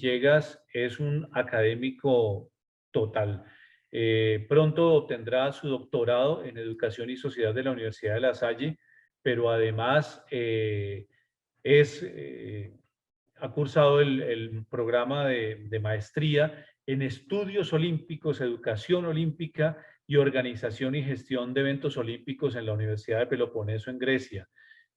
Villegas es un académico total. Pronto obtendrá su doctorado en Educación y Sociedad de la Universidad de La Salle, pero además es ha cursado el programa de maestría en estudios olímpicos, educación olímpica y organización y gestión de eventos olímpicos en la Universidad de Peloponeso en Grecia.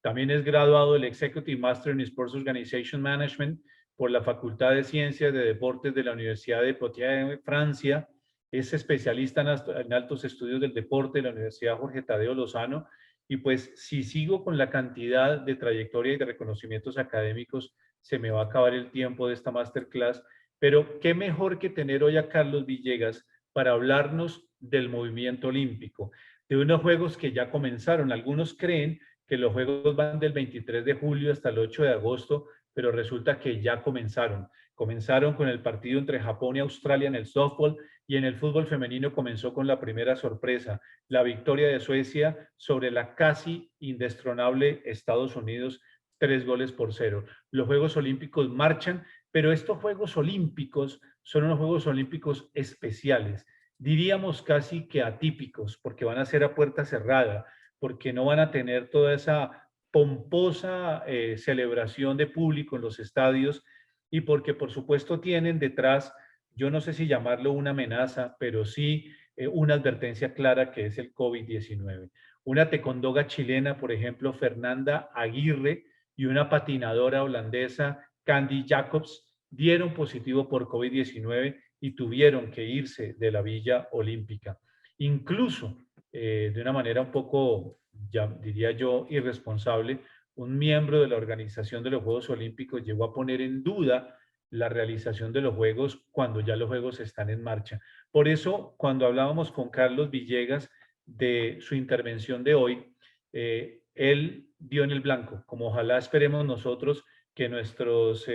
También es graduado del Executive Master in Sports Organization Management por la Facultad de Ciencias de Deportes de la Universidad de Poitiers, Francia. Es especialista en altos estudios del deporte de la Universidad Jorge Tadeo Lozano. Y pues si sigo con la cantidad de trayectoria y de reconocimientos académicos, se me va a acabar el tiempo de esta masterclass, pero qué mejor que tener hoy a Carlos Villegas para hablarnos del movimiento olímpico, de unos juegos que ya comenzaron. Algunos creen que los juegos van del 23 de julio hasta el 8 de agosto, pero resulta que ya comenzaron. Comenzaron con el partido entre Japón y Australia en el softball, y en el fútbol femenino comenzó con la primera sorpresa, la victoria de Suecia sobre la casi indestronable Estados Unidos, 3-0. Los Juegos Olímpicos marchan, pero estos Juegos Olímpicos son unos Juegos Olímpicos especiales, diríamos casi que atípicos, porque van a ser a puerta cerrada, porque no van a tener toda esa pomposa celebración de público en los estadios, y porque por supuesto tienen detrás, yo no sé si llamarlo una amenaza, pero sí una advertencia clara, que es el COVID-19. Una tecondóga chilena, por ejemplo, Fernanda Aguirre, y una patinadora holandesa, Candy Jacobs, dieron positivo por COVID-19 y tuvieron que irse de la Villa Olímpica. Incluso, de una manera un poco, ya diría yo, irresponsable, un miembro de la organización de los Juegos Olímpicos llegó a poner en duda la realización de los Juegos cuando ya los Juegos están en marcha. Por eso, cuando hablábamos con Carlos Villegas de su intervención de hoy, él dio en el blanco, como ojalá esperemos nosotros que nuestros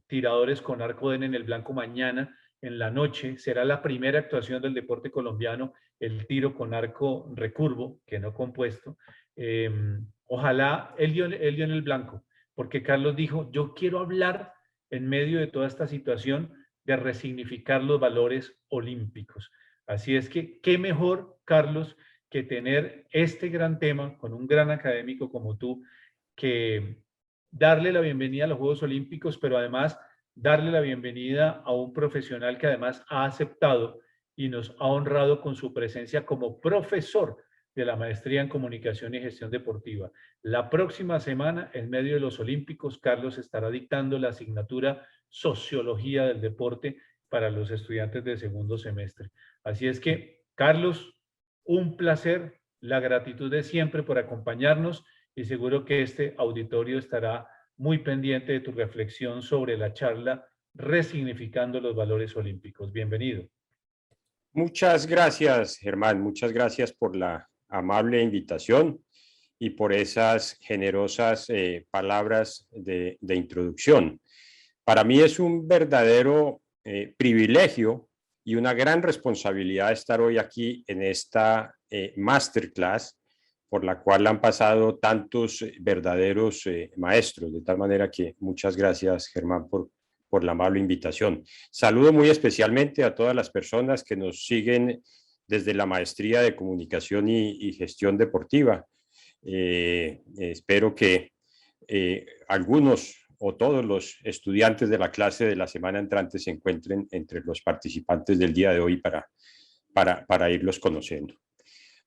tiradores con arco den en el blanco mañana en la noche. Será la primera actuación del deporte colombiano, el tiro con arco recurvo, que no compuesto. Ojalá él dio en el blanco, porque Carlos dijo, yo quiero hablar en medio de toda esta situación de resignificar los valores olímpicos. Así es que, qué mejor, Carlos, que tener este gran tema con un gran académico como tú, que darle la bienvenida a los Juegos Olímpicos, pero además darle la bienvenida a un profesional que además ha aceptado y nos ha honrado con su presencia como profesor de la maestría en comunicación y gestión deportiva. La próxima semana, en medio de los Olímpicos, Carlos estará dictando la asignatura Sociología del Deporte para los estudiantes de segundo semestre. Así es que, Carlos, un placer, la gratitud de siempre por acompañarnos, y seguro que este auditorio estará muy pendiente de tu reflexión sobre la charla Resignificando los Valores Olímpicos. Bienvenido. Muchas gracias, Germán. Muchas gracias por la amable invitación y por esas generosas palabras de introducción. Para mí es un verdadero privilegio y una gran responsabilidad estar hoy aquí en esta masterclass por la cual han pasado tantos verdaderos maestros. De tal manera que muchas gracias, Germán, por la amable invitación. Saludo muy especialmente a todas las personas que nos siguen desde la Maestría de Comunicación y Gestión Deportiva. Espero que algunos o todos los estudiantes de la clase de la semana entrante se encuentren entre los participantes del día de hoy para irlos conociendo.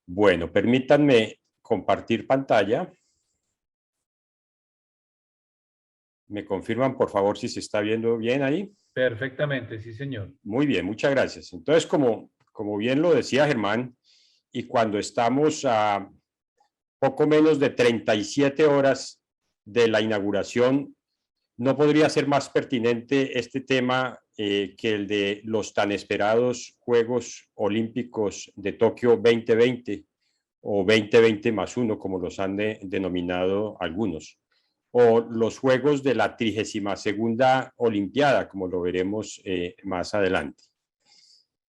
Bueno, permítanme compartir pantalla. ¿Me confirman, por favor, si se está viendo bien ahí? Perfectamente, sí, señor. Muy bien, muchas gracias. Entonces, como bien lo decía Germán, y cuando estamos a poco menos de 37 horas de la inauguración, no podría ser más pertinente este tema que el de los tan esperados Juegos Olímpicos de Tokio 2020 o 2020+1, como los han denominado algunos, o los Juegos de la 32ª Olimpiada, como lo veremos más adelante.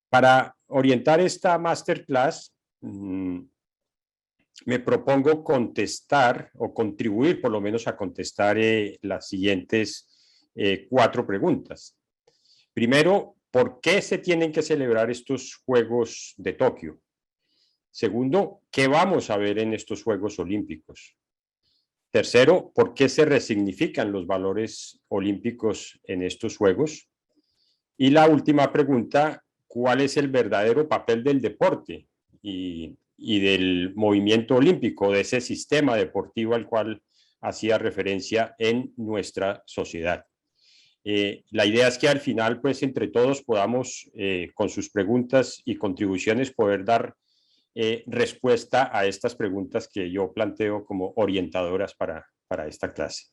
Para orientar esta masterclass, me propongo contestar o contribuir por lo menos a contestar las siguientes 4 preguntas. Primero, ¿por qué se tienen que celebrar estos Juegos de Tokio? Segundo, ¿qué vamos a ver en estos Juegos Olímpicos? Tercero, ¿por qué se resignifican los valores olímpicos en estos Juegos? Y la última pregunta, ¿cuál es el verdadero papel del deporte y del movimiento olímpico, de ese sistema deportivo al cual hacía referencia en nuestra sociedad? La idea es que al final, pues, entre todos podamos, con sus preguntas y contribuciones, poder dar respuesta a estas preguntas que yo planteo como orientadoras para esta clase.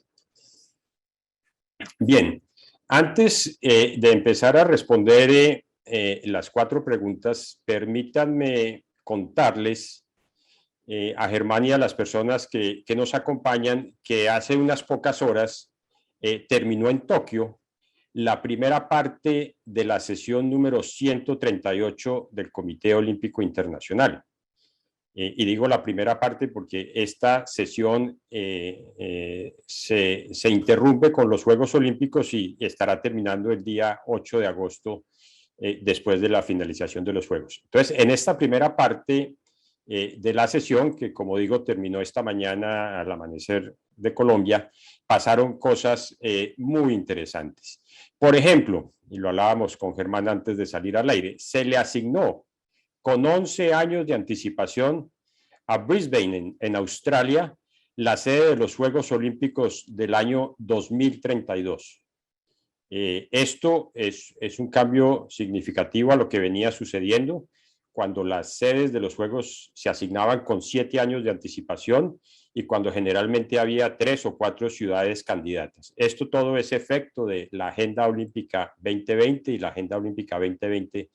Bien, antes de empezar a responder las 4 preguntas, permítanme contarles a Germán y a las personas que nos acompañan que hace unas pocas horas terminó en Tokio la primera parte de la sesión número 138 del Comité Olímpico Internacional. Y digo la primera parte porque esta sesión se interrumpe con los Juegos Olímpicos y estará terminando el día 8 de agosto después de la finalización de los Juegos. Entonces, en esta primera parte de la sesión, que como digo terminó esta mañana al amanecer de Colombia, pasaron cosas muy interesantes. Por ejemplo, y lo hablábamos con Germán antes de salir al aire, se le asignó con 11 años de anticipación a Brisbane, en Australia, la sede de los Juegos Olímpicos del año 2032. Esto es un cambio significativo a lo que venía sucediendo cuando las sedes de los Juegos se asignaban con 7 años de anticipación y cuando generalmente había 3 o 4 ciudades candidatas. Esto todo es efecto de la Agenda Olímpica 2020 y la Agenda Olímpica 2020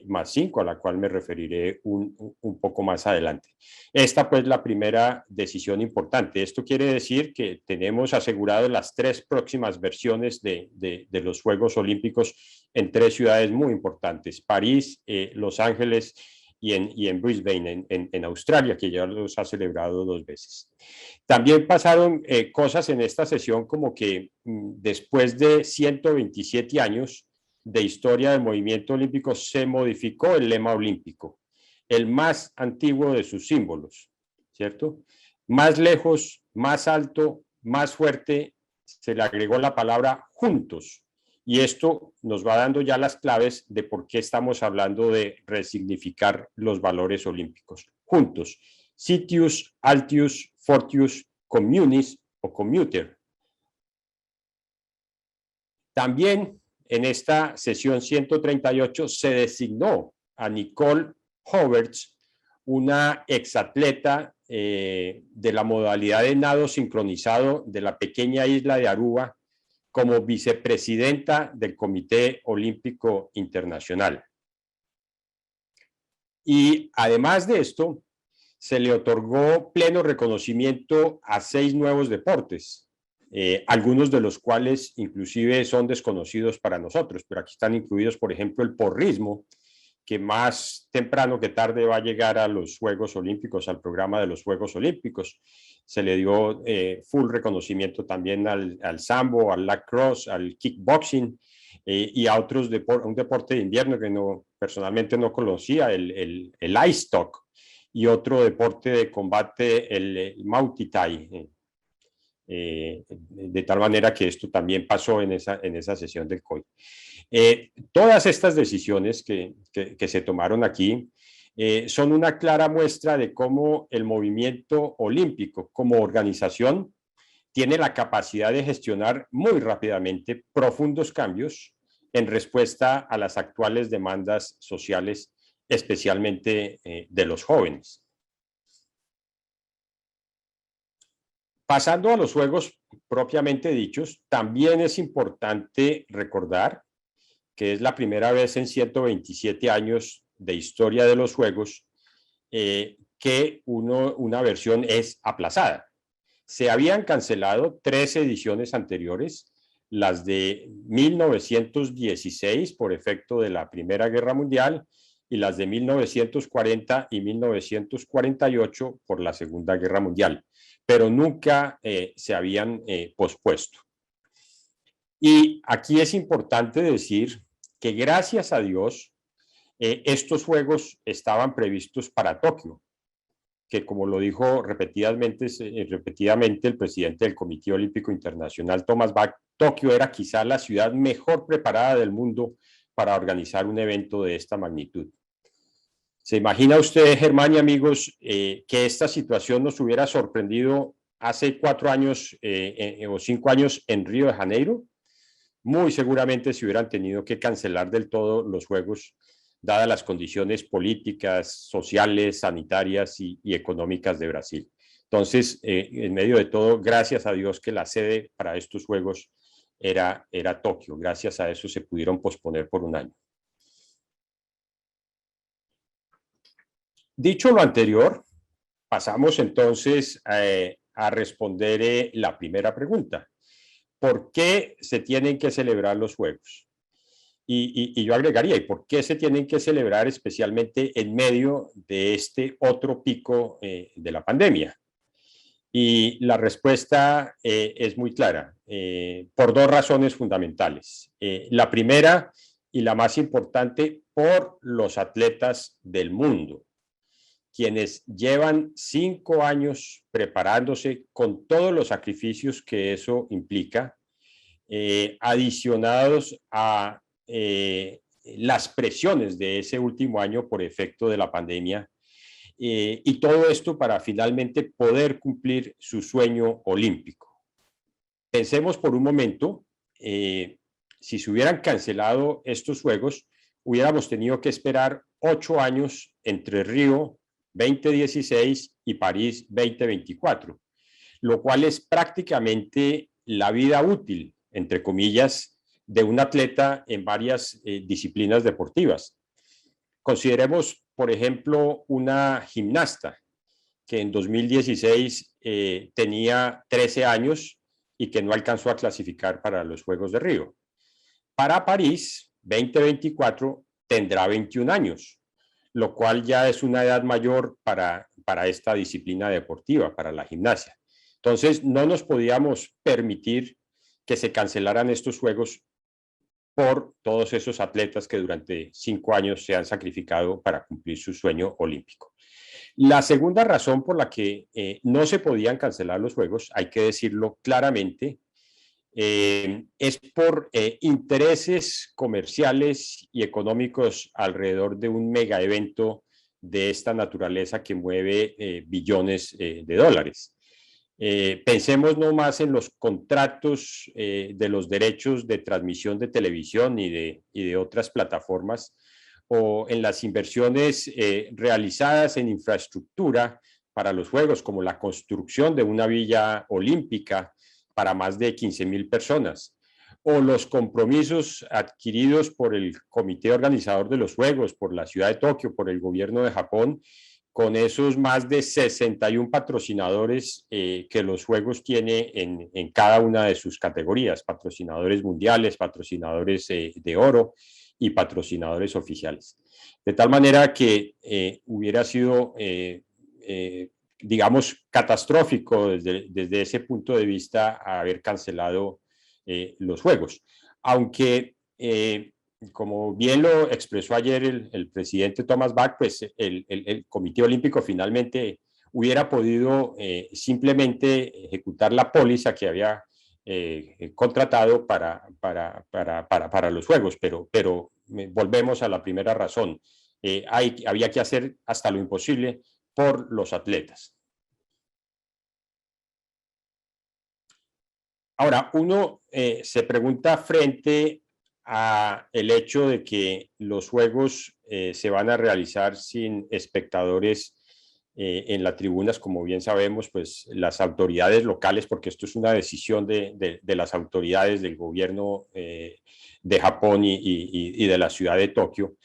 más 5, a la cual me referiré un poco más adelante. Esta pues la primera decisión importante. Esto quiere decir que tenemos asegurado las 3 próximas versiones de los Juegos Olímpicos en 3 ciudades muy importantes: París, Los Ángeles y en Brisbane, en Australia, que ya los ha celebrado 2 veces. También pasaron cosas en esta sesión como que después de 127 años de historia del movimiento olímpico se modificó el lema olímpico, el más antiguo de sus símbolos, ¿cierto? Más lejos, más alto, más fuerte, se le agregó la palabra juntos. Y esto nos va dando ya las claves de por qué estamos hablando de resignificar los valores olímpicos. Juntos, Citius, Altius, Fortius, Communis o Commuter. También en esta sesión 138 se designó a Nicole Roberts, una exatleta de la modalidad de nado sincronizado de la pequeña isla de Aruba, como vicepresidenta del Comité Olímpico Internacional. Y además de esto, se le otorgó pleno reconocimiento a 6 nuevos deportes, algunos de los cuales inclusive son desconocidos para nosotros, pero aquí están incluidos, por ejemplo, el porrismo, que más temprano que tarde va a llegar a los Juegos Olímpicos, al programa de los Juegos Olímpicos. Se le dio full reconocimiento también al sambo, al lacrosse, al kickboxing y a otros un deporte de invierno que personalmente no conocía, el ice talk, y otro deporte de combate, el Muay Thai. De tal manera que esto también pasó en esa sesión del COI. Todas estas decisiones que se tomaron aquí son una clara muestra de cómo el movimiento olímpico como organización tiene la capacidad de gestionar muy rápidamente profundos cambios en respuesta a las actuales demandas sociales, especialmente de los jóvenes. Pasando a los Juegos propiamente dichos, también es importante recordar que es la primera vez en 127 años de historia de los Juegos que una versión es aplazada. Se habían cancelado 3 ediciones anteriores, las de 1916 por efecto de la Primera Guerra Mundial y las de 1940 y 1948 por la Segunda Guerra Mundial, pero nunca se habían pospuesto. Y aquí es importante decir que gracias a Dios, estos Juegos estaban previstos para Tokio, que como lo dijo repetidamente el presidente del Comité Olímpico Internacional, Thomas Bach, Tokio era quizá la ciudad mejor preparada del mundo para organizar un evento de esta magnitud. ¿Se imagina usted, Germán y amigos, que esta situación nos hubiera sorprendido hace 4 años o 5 años en Río de Janeiro? Muy seguramente se hubieran tenido que cancelar del todo los Juegos, dadas las condiciones políticas, sociales, sanitarias y económicas de Brasil. Entonces, en medio de todo, gracias a Dios que la sede para estos Juegos era Tokio. Gracias a eso se pudieron posponer por 1 año. Dicho lo anterior, pasamos entonces a responder la primera pregunta. ¿Por qué se tienen que celebrar los Juegos? Y yo agregaría, ¿y por qué se tienen que celebrar especialmente en medio de este otro pico de la pandemia? Y la respuesta es muy clara, por 2 razones fundamentales. La primera y la más importante, por los atletas del mundo, quienes llevan 5 años preparándose con todos los sacrificios que eso implica, adicionados a las presiones de ese último año por efecto de la pandemia, y todo esto para finalmente poder cumplir su sueño olímpico. Pensemos por un momento, si se hubieran cancelado estos Juegos, hubiéramos tenido que esperar 8 años entre Río 2016 y París 2024, lo cual es prácticamente la vida útil, entre comillas, de un atleta en varias disciplinas deportivas. Consideremos, por ejemplo, una gimnasta que en 2016 tenía 13 años y que no alcanzó a clasificar para los Juegos de Río. Para París 2024 tendrá 21 años, lo cual ya es una edad mayor para esta disciplina deportiva, para la gimnasia. Entonces, no nos podíamos permitir que se cancelaran estos Juegos por todos esos atletas que durante 5 años se han sacrificado para cumplir su sueño olímpico. La segunda razón por la que no se podían cancelar los Juegos, hay que decirlo claramente, es por intereses comerciales y económicos alrededor de un mega evento de esta naturaleza que mueve billones de dólares. Pensemos no más en los contratos de los derechos de transmisión de televisión y de otras plataformas, o en las inversiones realizadas en infraestructura para los Juegos, como la construcción de una villa olímpica para más de 15,000 personas, o los compromisos adquiridos por el comité organizador de los Juegos, por la ciudad de Tokio, por el gobierno de Japón, con esos más de 61 patrocinadores que los Juegos tiene en cada una de sus categorías, patrocinadores mundiales, patrocinadores de oro y patrocinadores oficiales. De tal manera que hubiera sido, digamos, catastrófico desde ese punto de vista haber cancelado los Juegos. Aunque como bien lo expresó ayer el presidente Thomas Bach, pues el Comité Olímpico finalmente hubiera podido simplemente ejecutar la póliza que había contratado para los Juegos, pero volvemos a la primera razón. Había que hacer hasta lo imposible por los atletas. Ahora, uno se pregunta frente a el hecho de que los Juegos se van a realizar sin espectadores en las tribunas, como bien sabemos, pues las autoridades locales, porque esto es una decisión de las autoridades del gobierno de Japón y de la ciudad de Tokio,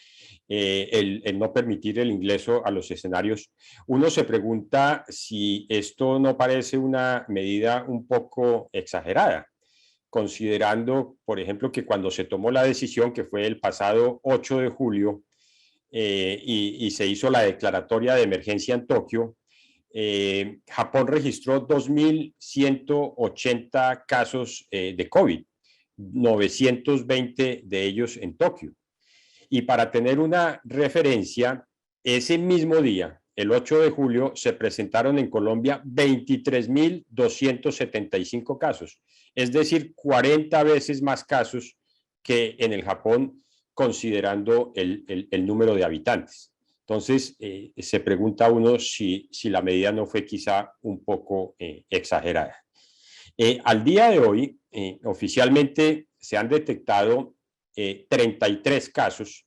el no permitir el ingreso a los escenarios. Uno se pregunta si esto no parece una medida un poco exagerada, considerando, por ejemplo, que cuando se tomó la decisión, que fue el pasado 8 de julio, y se hizo la declaratoria de emergencia en Tokio, Japón registró 2,180 casos de COVID, 920 de ellos en Tokio. Y para tener una referencia, ese mismo día, el 8 de julio, se presentaron en Colombia 23.275 casos, es decir, 40 veces más casos que en el Japón, considerando el número de habitantes. Entonces, se pregunta uno si la medida no fue quizá un poco exagerada. Al día de hoy, oficialmente se han detectado 33 casos,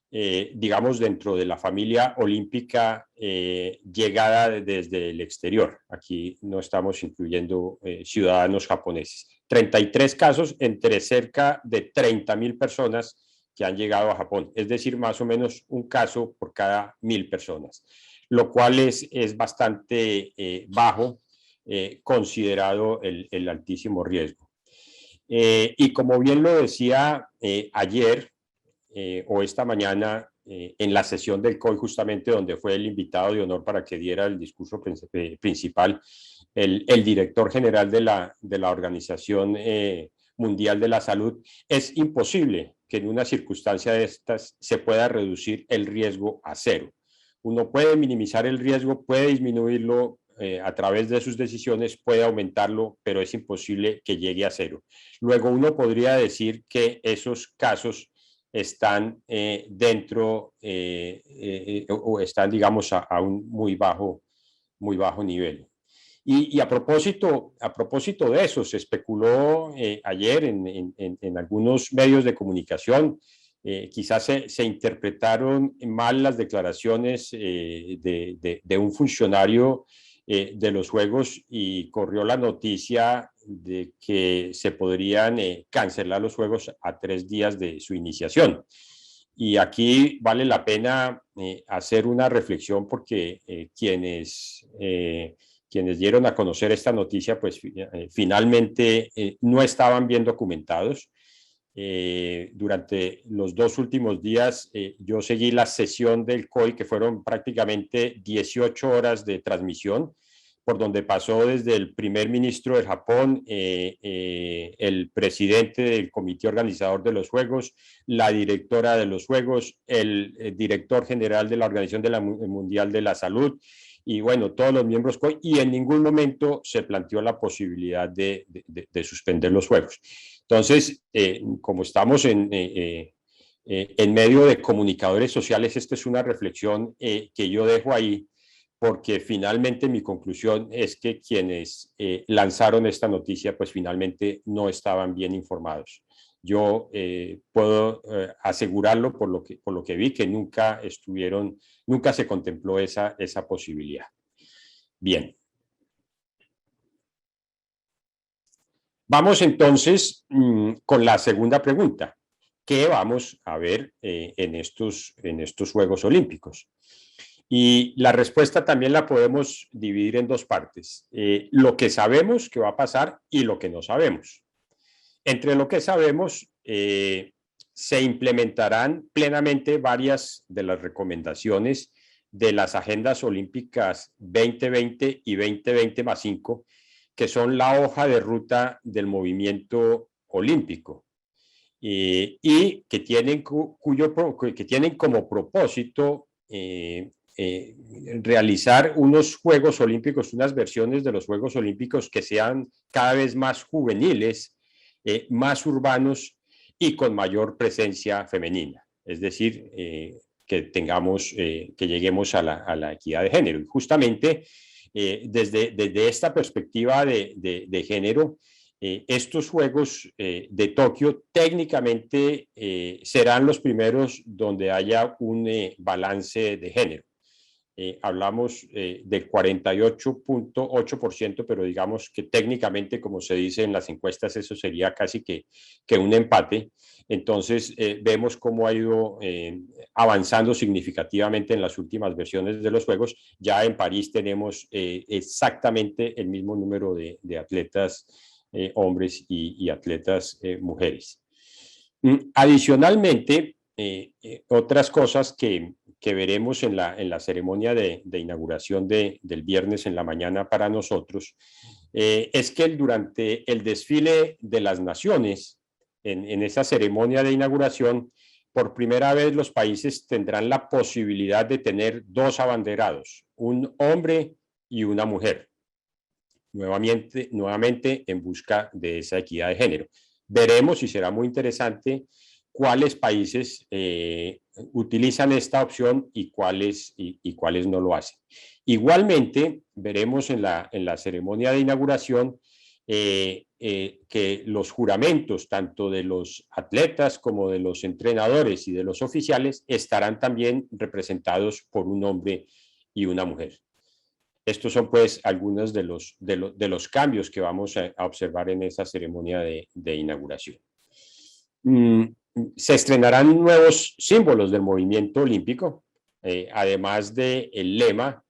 digamos, dentro de la familia olímpica llegada desde el exterior. Aquí no estamos incluyendo ciudadanos japoneses. 33 casos entre cerca de 30.000 personas que han llegado a Japón, es decir, más o menos un caso por cada 1.000 personas, lo cual es bastante bajo, considerado el altísimo riesgo. Y como bien lo decía ayer o esta mañana en la sesión del COI, justamente donde fue el invitado de honor para que diera el discurso principal, el director general de la Organización Mundial de la Salud, es imposible que en una circunstancia de estas se pueda reducir el riesgo a cero. Uno puede minimizar el riesgo, puede disminuirlo a través de sus decisiones, puede aumentarlo, pero es imposible que llegue a cero. Luego uno podría decir que esos casos están dentro o están, digamos, a un muy bajo nivel. Y a propósito de eso, se especuló ayer en algunos medios de comunicación, quizás se interpretaron mal las declaraciones de un funcionario de los Juegos y corrió la noticia de que se podrían cancelar los Juegos a 3 días de su iniciación. Y aquí vale la pena hacer una reflexión porque quienes dieron a conocer esta noticia, pues finalmente no estaban bien documentados. Durante los 2 últimos días yo seguí la sesión del COI, que fueron prácticamente 18 horas de transmisión, por donde pasó desde el primer ministro de Japón, el presidente del comité organizador de los Juegos, la directora de los Juegos, el director general de la Organización Mundial de la Salud, y bueno, todos los miembros COI, y en ningún momento se planteó la posibilidad de suspender los Juegos. Entonces, como estamos en medio de comunicadores sociales, esta es una reflexión que yo dejo ahí, porque finalmente mi conclusión es que quienes lanzaron esta noticia, pues finalmente no estaban bien informados. Yo puedo asegurarlo por lo que vi, que nunca se contempló esa posibilidad. Bien. Vamos entonces con la segunda pregunta. ¿Qué vamos a ver en estos Juegos Olímpicos? Y la respuesta también la podemos dividir en 2 partes. Lo que sabemos que va a pasar y lo que no sabemos. Entre lo que sabemos, se implementarán plenamente varias de las recomendaciones de las agendas olímpicas 2020 y 2020+5, que son la hoja de ruta del movimiento olímpico y que tienen como propósito realizar unos Juegos Olímpicos, unas versiones de los Juegos Olímpicos que sean cada vez más juveniles, más urbanos y con mayor presencia femenina. Es decir, que lleguemos a la equidad de género. Y justamente desde esta perspectiva de género, estos Juegos de Tokio técnicamente serán los primeros donde haya un balance de género. Hablamos del 48.8%, pero digamos que técnicamente, como se dice en las encuestas, eso sería casi que un empate. Entonces, vemos cómo ha ido avanzando significativamente en las últimas versiones de los Juegos. Ya en París tenemos exactamente el mismo número de atletas hombres y atletas mujeres. Adicionalmente, otras cosas que veremos en la ceremonia de inauguración del viernes en la mañana para nosotros, es que durante el desfile de las naciones en esa ceremonia de inauguración, por primera vez los países tendrán la posibilidad de tener dos abanderados, un hombre y una mujer, nuevamente en busca de esa equidad de género. Veremos, y será muy interesante, cuáles países utilizan esta opción y cuáles no lo hacen. Igualmente, veremos en la ceremonia de inauguración que los juramentos, tanto de los atletas como de los entrenadores y de los oficiales, estarán también representados por un hombre y una mujer. Estos son pues algunos de los cambios que vamos a observar en esa ceremonia de inauguración. Se estrenarán nuevos símbolos del movimiento olímpico, además del lema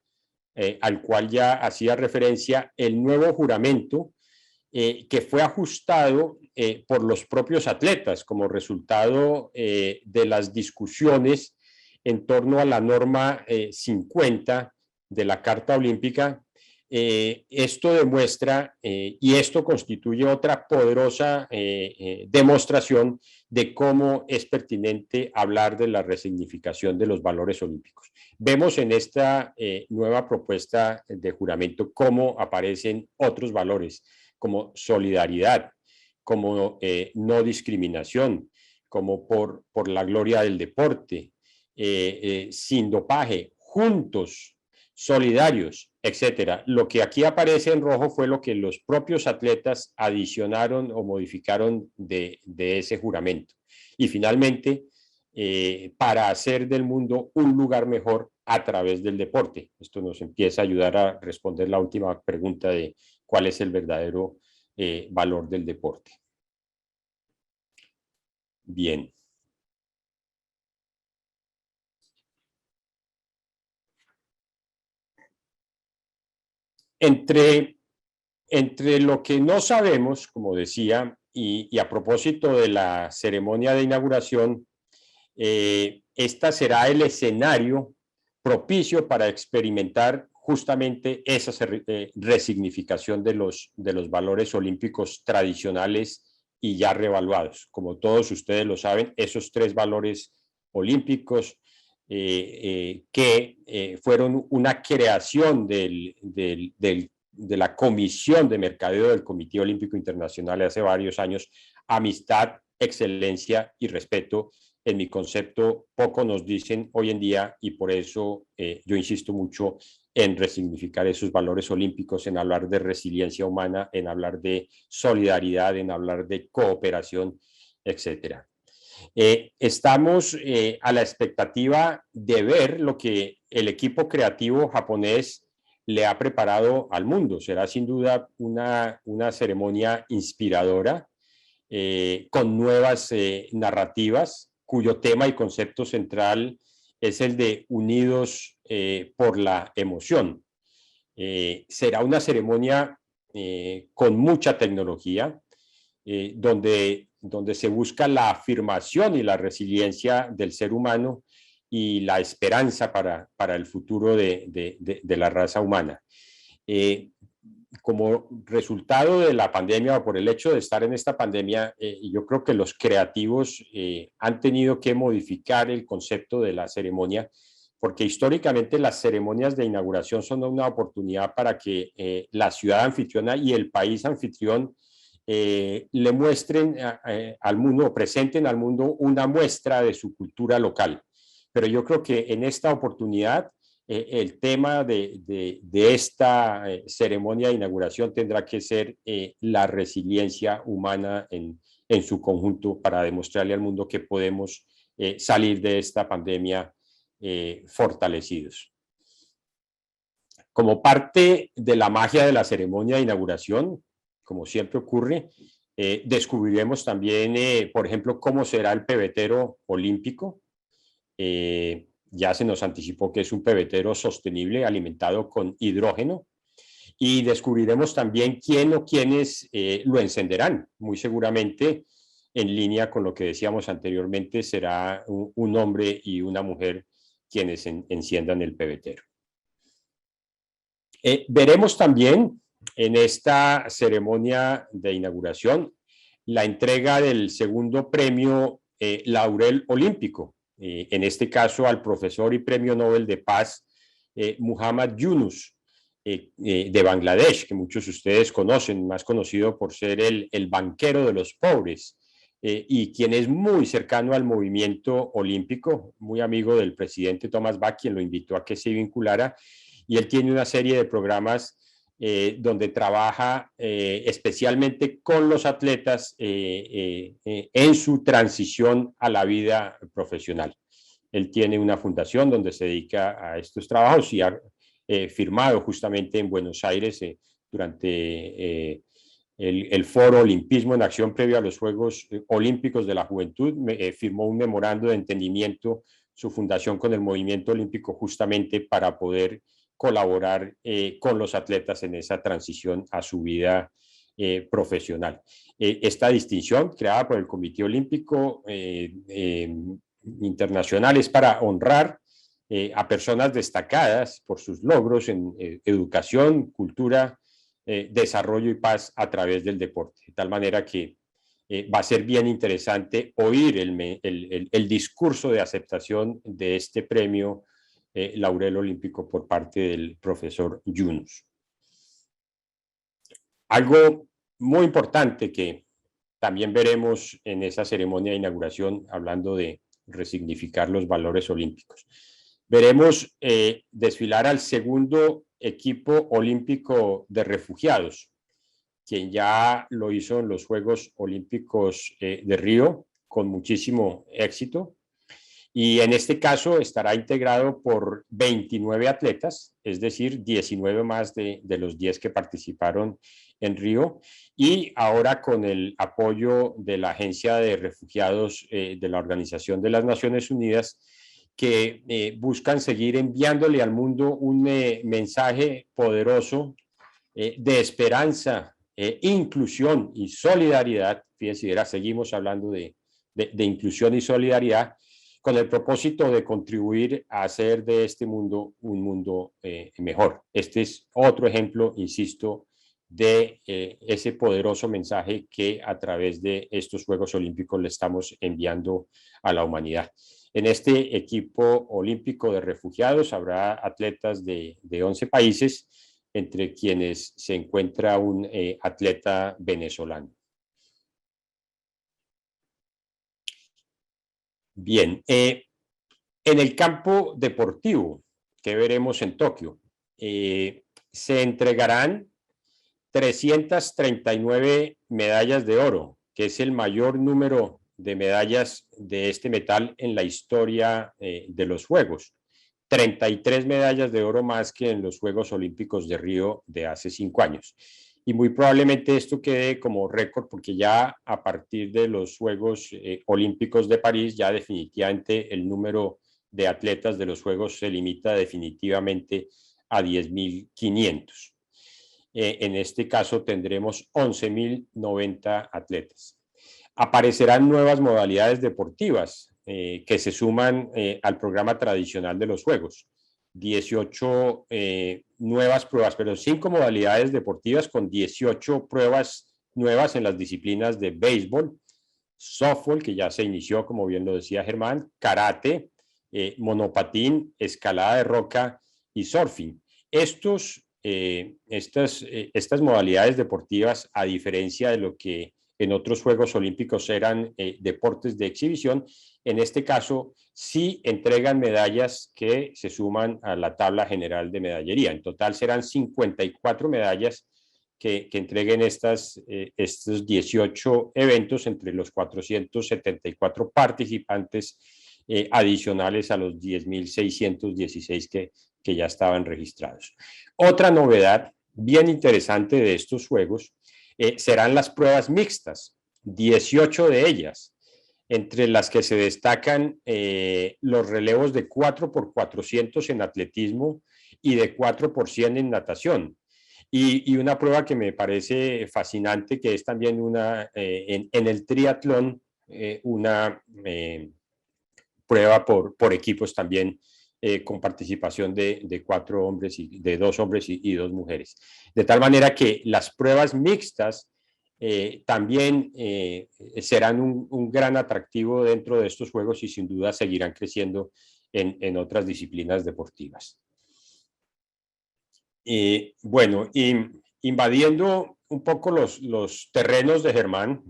al cual ya hacía referencia, el nuevo juramento que fue ajustado por los propios atletas como resultado de las discusiones en torno a la norma 50 de la Carta Olímpica. Esto demuestra y esto constituye otra poderosa demostración de cómo es pertinente hablar de la resignificación de los valores olímpicos. Vemos en esta nueva propuesta de juramento cómo aparecen otros valores como solidaridad, como no discriminación, como por la gloria del deporte, sin dopaje, juntos, solidarios, etcétera. Lo que aquí aparece en rojo fue lo que los propios atletas adicionaron o modificaron de ese juramento. Y finalmente, para hacer del mundo un lugar mejor a través del deporte. Esto nos empieza a ayudar a responder la última pregunta de cuál es el verdadero valor del deporte. Bien. Entre lo que no sabemos, como decía, y a propósito de la ceremonia de inauguración, esta será el escenario propicio para experimentar justamente esa resignificación de los valores olímpicos tradicionales y ya revaluados. Como todos ustedes lo saben, esos tres valores olímpicos que fueron una creación de la Comisión de Mercadeo del Comité Olímpico Internacional hace varios años, amistad, excelencia y respeto. En mi concepto, poco nos dicen hoy en día y por eso yo insisto mucho en resignificar esos valores olímpicos, en hablar de resiliencia humana, en hablar de solidaridad, en hablar de cooperación, etcétera. Estamos a la expectativa de ver lo que el equipo creativo japonés le ha preparado al mundo. Será sin duda una ceremonia inspiradora, con nuevas narrativas, cuyo tema y concepto central es el de unidos por la emoción. Será una ceremonia con mucha tecnología, donde se busca la afirmación y la resiliencia del ser humano y la esperanza para el futuro de la raza humana. Como resultado de la pandemia o por el hecho de estar en esta pandemia, yo creo que los creativos han tenido que modificar el concepto de la ceremonia, porque históricamente las ceremonias de inauguración son una oportunidad para que la ciudad anfitriona y el país anfitrión le muestren al mundo, presenten al mundo una muestra de su cultura local. Pero yo creo que en esta oportunidad el tema de esta ceremonia de inauguración tendrá que ser la resiliencia humana en su conjunto para demostrarle al mundo que podemos salir de esta pandemia fortalecidos. Como parte de la magia de la ceremonia de inauguración, como siempre ocurre, descubriremos también, por ejemplo, cómo será el pebetero olímpico. Ya se nos anticipó que es un pebetero sostenible alimentado con hidrógeno y descubriremos también quién o quiénes lo encenderán. Muy seguramente, en línea con lo que decíamos anteriormente, será un hombre y una mujer quienes enciendan el pebetero. Veremos también en esta ceremonia de inauguración la entrega del segundo premio Laurel Olímpico, en este caso al profesor y premio Nobel de Paz Muhammad Yunus, de Bangladesh, que muchos de ustedes conocen, más conocido por ser el banquero de los pobres, y quien es muy cercano al movimiento olímpico, muy amigo del presidente Thomas Bach, quien lo invitó a que se vinculara, y él tiene una serie de programas donde trabaja especialmente con los atletas en su transición a la vida profesional. Él tiene una fundación donde se dedica a estos trabajos y ha firmado justamente en Buenos Aires durante el Foro Olimpismo en Acción previo a los Juegos Olímpicos de la Juventud, firmó un memorando de entendimiento su fundación con el movimiento olímpico justamente para poder colaborar con los atletas en esa transición a su vida profesional. Esta distinción creada por el Comité Olímpico Internacional es para honrar a personas destacadas por sus logros en educación, cultura, desarrollo y paz a través del deporte. De tal manera que va a ser bien interesante oír el discurso de aceptación de este premio Laurel Olímpico por parte del profesor Yunus. Algo muy importante que también veremos en esa ceremonia de inauguración, hablando de resignificar los valores olímpicos. Veremos desfilar al segundo equipo olímpico de refugiados, quien ya lo hizo en los Juegos Olímpicos de Río con muchísimo éxito. Y en este caso estará integrado por 29 atletas, es decir, 19 más de los 10 que participaron en Río, y ahora con el apoyo de la Agencia de Refugiados de la Organización de las Naciones Unidas, que buscan seguir enviándole al mundo un mensaje poderoso de esperanza, inclusión y solidaridad. Fíjense, seguimos hablando de inclusión y solidaridad, con el propósito de contribuir a hacer de este mundo un mundo mejor. Este es otro ejemplo, insisto, de ese poderoso mensaje que a través de estos Juegos Olímpicos le estamos enviando a la humanidad. En este equipo olímpico de refugiados habrá atletas de 11 países, entre quienes se encuentra un atleta venezolano. Bien, en el campo deportivo que veremos en Tokio, se entregarán 339 medallas de oro, que es el mayor número de medallas de este metal en la historia de los Juegos. 33 medallas de oro más que en los Juegos Olímpicos de Río de hace 5 años. Y muy probablemente esto quede como récord, porque ya a partir de los Juegos Olímpicos de París, ya definitivamente el número de atletas de los Juegos se limita definitivamente a 10.500. En este caso tendremos 11.090 atletas. Aparecerán nuevas modalidades deportivas que se suman al programa tradicional de los Juegos. 18 nuevas pruebas, pero 5 modalidades deportivas con 18 pruebas nuevas en las disciplinas de béisbol, softball, que ya se inició, como bien lo decía Germán, karate, monopatín, escalada de roca y surfing. Estas modalidades deportivas, a diferencia de lo que en otros Juegos Olímpicos eran deportes de exhibición, en este caso sí entregan medallas que se suman a la tabla general de medallería. En total serán 54 medallas que entreguen estos 18 eventos entre los 474 participantes adicionales a los 10.616 que ya estaban registrados. Otra novedad bien interesante de estos Juegos serán las pruebas mixtas, 18 de ellas, entre las que se destacan los relevos de 4x400 en atletismo y de 4x100 en natación. Y una prueba que me parece fascinante, que es también en el triatlón, una prueba por equipos también, con participación de 4 hombres y de 2 hombres y 2 mujeres. De tal manera que las pruebas mixtas también serán un gran atractivo dentro de estos juegos y sin duda seguirán creciendo en otras disciplinas deportivas. Bueno, invadiendo un poco los terrenos de Germán,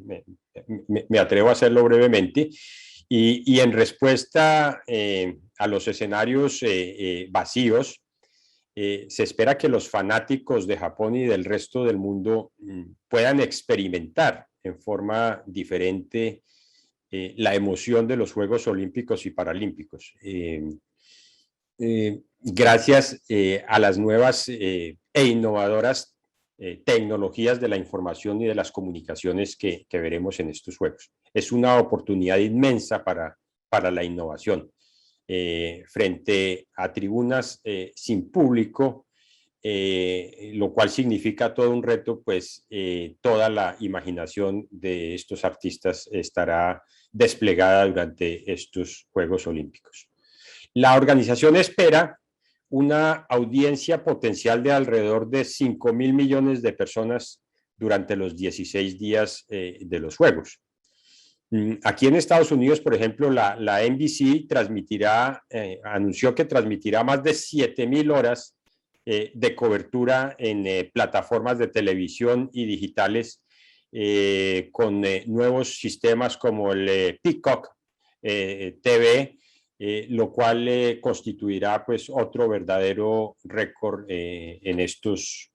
me atrevo a hacerlo brevemente, y en respuesta a los escenarios vacíos, se espera que los fanáticos de Japón y del resto del mundo puedan experimentar en forma diferente la emoción de los Juegos Olímpicos y Paralímpicos. Gracias a las nuevas e innovadoras tecnologías de la información y de las comunicaciones que veremos en estos Juegos. Es una oportunidad inmensa para la innovación. Frente a tribunas sin público, lo cual significa todo un reto, pues toda la imaginación de estos artistas estará desplegada durante estos Juegos Olímpicos. La organización espera una audiencia potencial de alrededor de 5.000 millones de personas durante los 16 días de los Juegos. Aquí en Estados Unidos, por ejemplo, la NBC anunció que transmitirá más de 7.000 horas de cobertura en plataformas de televisión y digitales con nuevos sistemas como el Peacock TV, lo cual constituirá pues otro verdadero récord en estos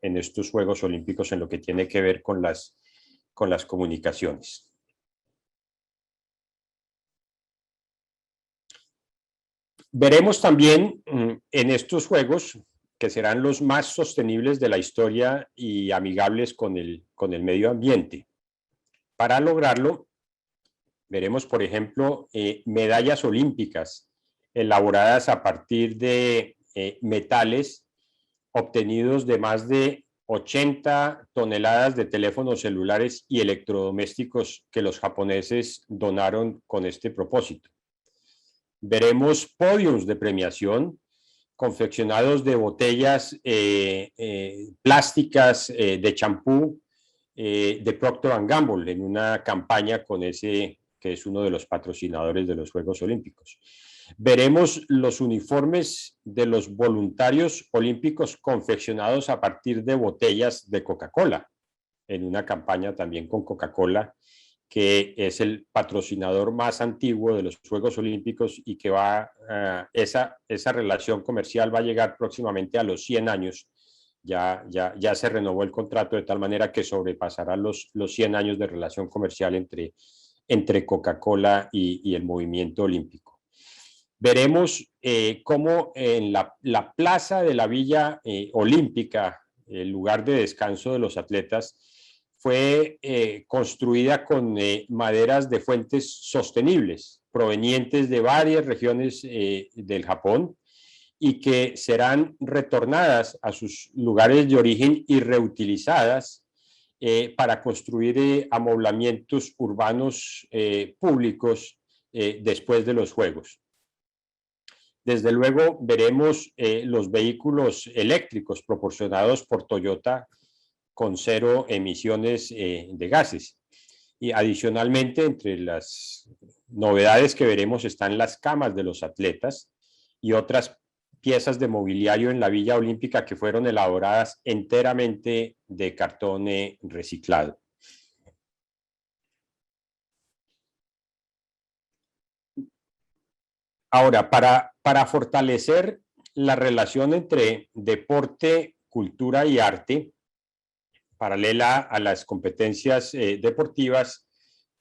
Juegos Olímpicos en lo que tiene que ver con las comunicaciones. Veremos también en estos Juegos, que serán los más sostenibles de la historia y amigables con el medio ambiente. Para lograrlo, veremos, por ejemplo, medallas olímpicas elaboradas a partir de metales obtenidos de más de 80 toneladas de teléfonos celulares y electrodomésticos que los japoneses donaron con este propósito. Veremos podiums de premiación confeccionados de botellas plásticas de champú de Procter & Gamble en una campaña con ese que es uno de los patrocinadores de los Juegos Olímpicos. Veremos los uniformes de los voluntarios olímpicos confeccionados a partir de botellas de Coca-Cola en una campaña también con Coca-Cola, que es el patrocinador más antiguo de los Juegos Olímpicos y que esa relación comercial va a llegar próximamente a los 100 años. Ya se renovó el contrato de tal manera que sobrepasará los 100 años de relación comercial entre Coca-Cola y el movimiento olímpico. Veremos cómo en la plaza de la Villa Olímpica, el lugar de descanso de los atletas, fue construida con maderas de fuentes sostenibles provenientes de varias regiones del Japón y que serán retornadas a sus lugares de origen y reutilizadas para construir amoblamientos urbanos públicos después de los Juegos. Desde luego veremos los vehículos eléctricos proporcionados por Toyota con 0 emisiones de gases. Y adicionalmente, entre las novedades que veremos están las camas de los atletas y otras piezas de mobiliario en la Villa Olímpica que fueron elaboradas enteramente de cartón reciclado. Ahora, para fortalecer la relación entre deporte, cultura y arte, paralela a las competencias deportivas,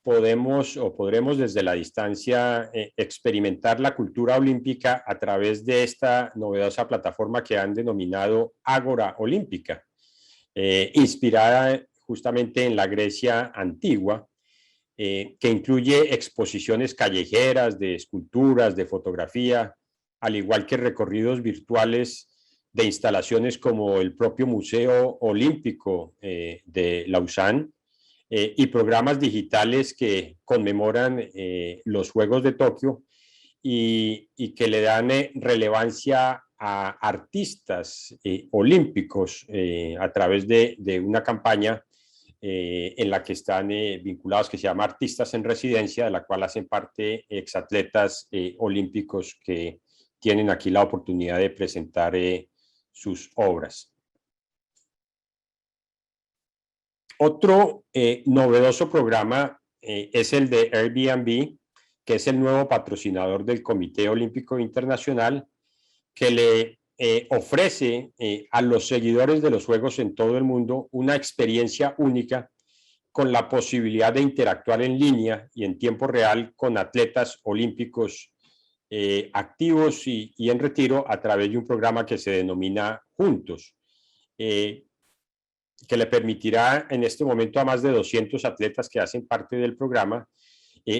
podremos desde la distancia experimentar la cultura olímpica a través de esta novedosa plataforma que han denominado Ágora Olímpica, inspirada justamente en la Grecia antigua, que incluye exposiciones callejeras de esculturas, de fotografía, al igual que recorridos virtuales de instalaciones como el propio Museo Olímpico de Lausanne y programas digitales que conmemoran los Juegos de Tokio y que le dan relevancia a artistas olímpicos a través de una campaña en la que están vinculados, que se llama Artistas en Residencia, de la cual hacen parte exatletas olímpicos que tienen aquí la oportunidad de presentar sus obras. Otro novedoso programa es el de Airbnb, que es el nuevo patrocinador del Comité Olímpico Internacional, que le ofrece a los seguidores de los Juegos en todo el mundo una experiencia única con la posibilidad de interactuar en línea y en tiempo real con atletas olímpicos activos y en retiro a través de un programa que se denomina Juntos, que le permitirá en este momento a más de 200 atletas que hacen parte del programa,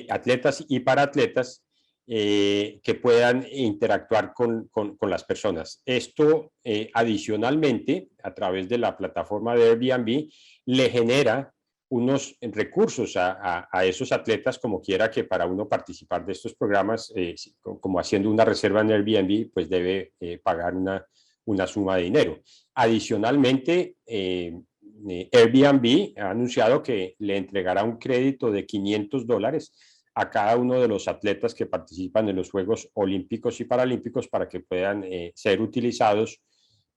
atletas y paratletas, que puedan interactuar con las personas. Esto, adicionalmente, a través de la plataforma de Airbnb, le genera unos recursos a esos atletas, como quiera que para uno participar de estos programas, como haciendo una reserva en Airbnb, pues debe pagar una suma de dinero. Adicionalmente, Airbnb ha anunciado que le entregará un crédito de $500 a cada uno de los atletas que participan en los Juegos Olímpicos y Paralímpicos para que puedan ser utilizados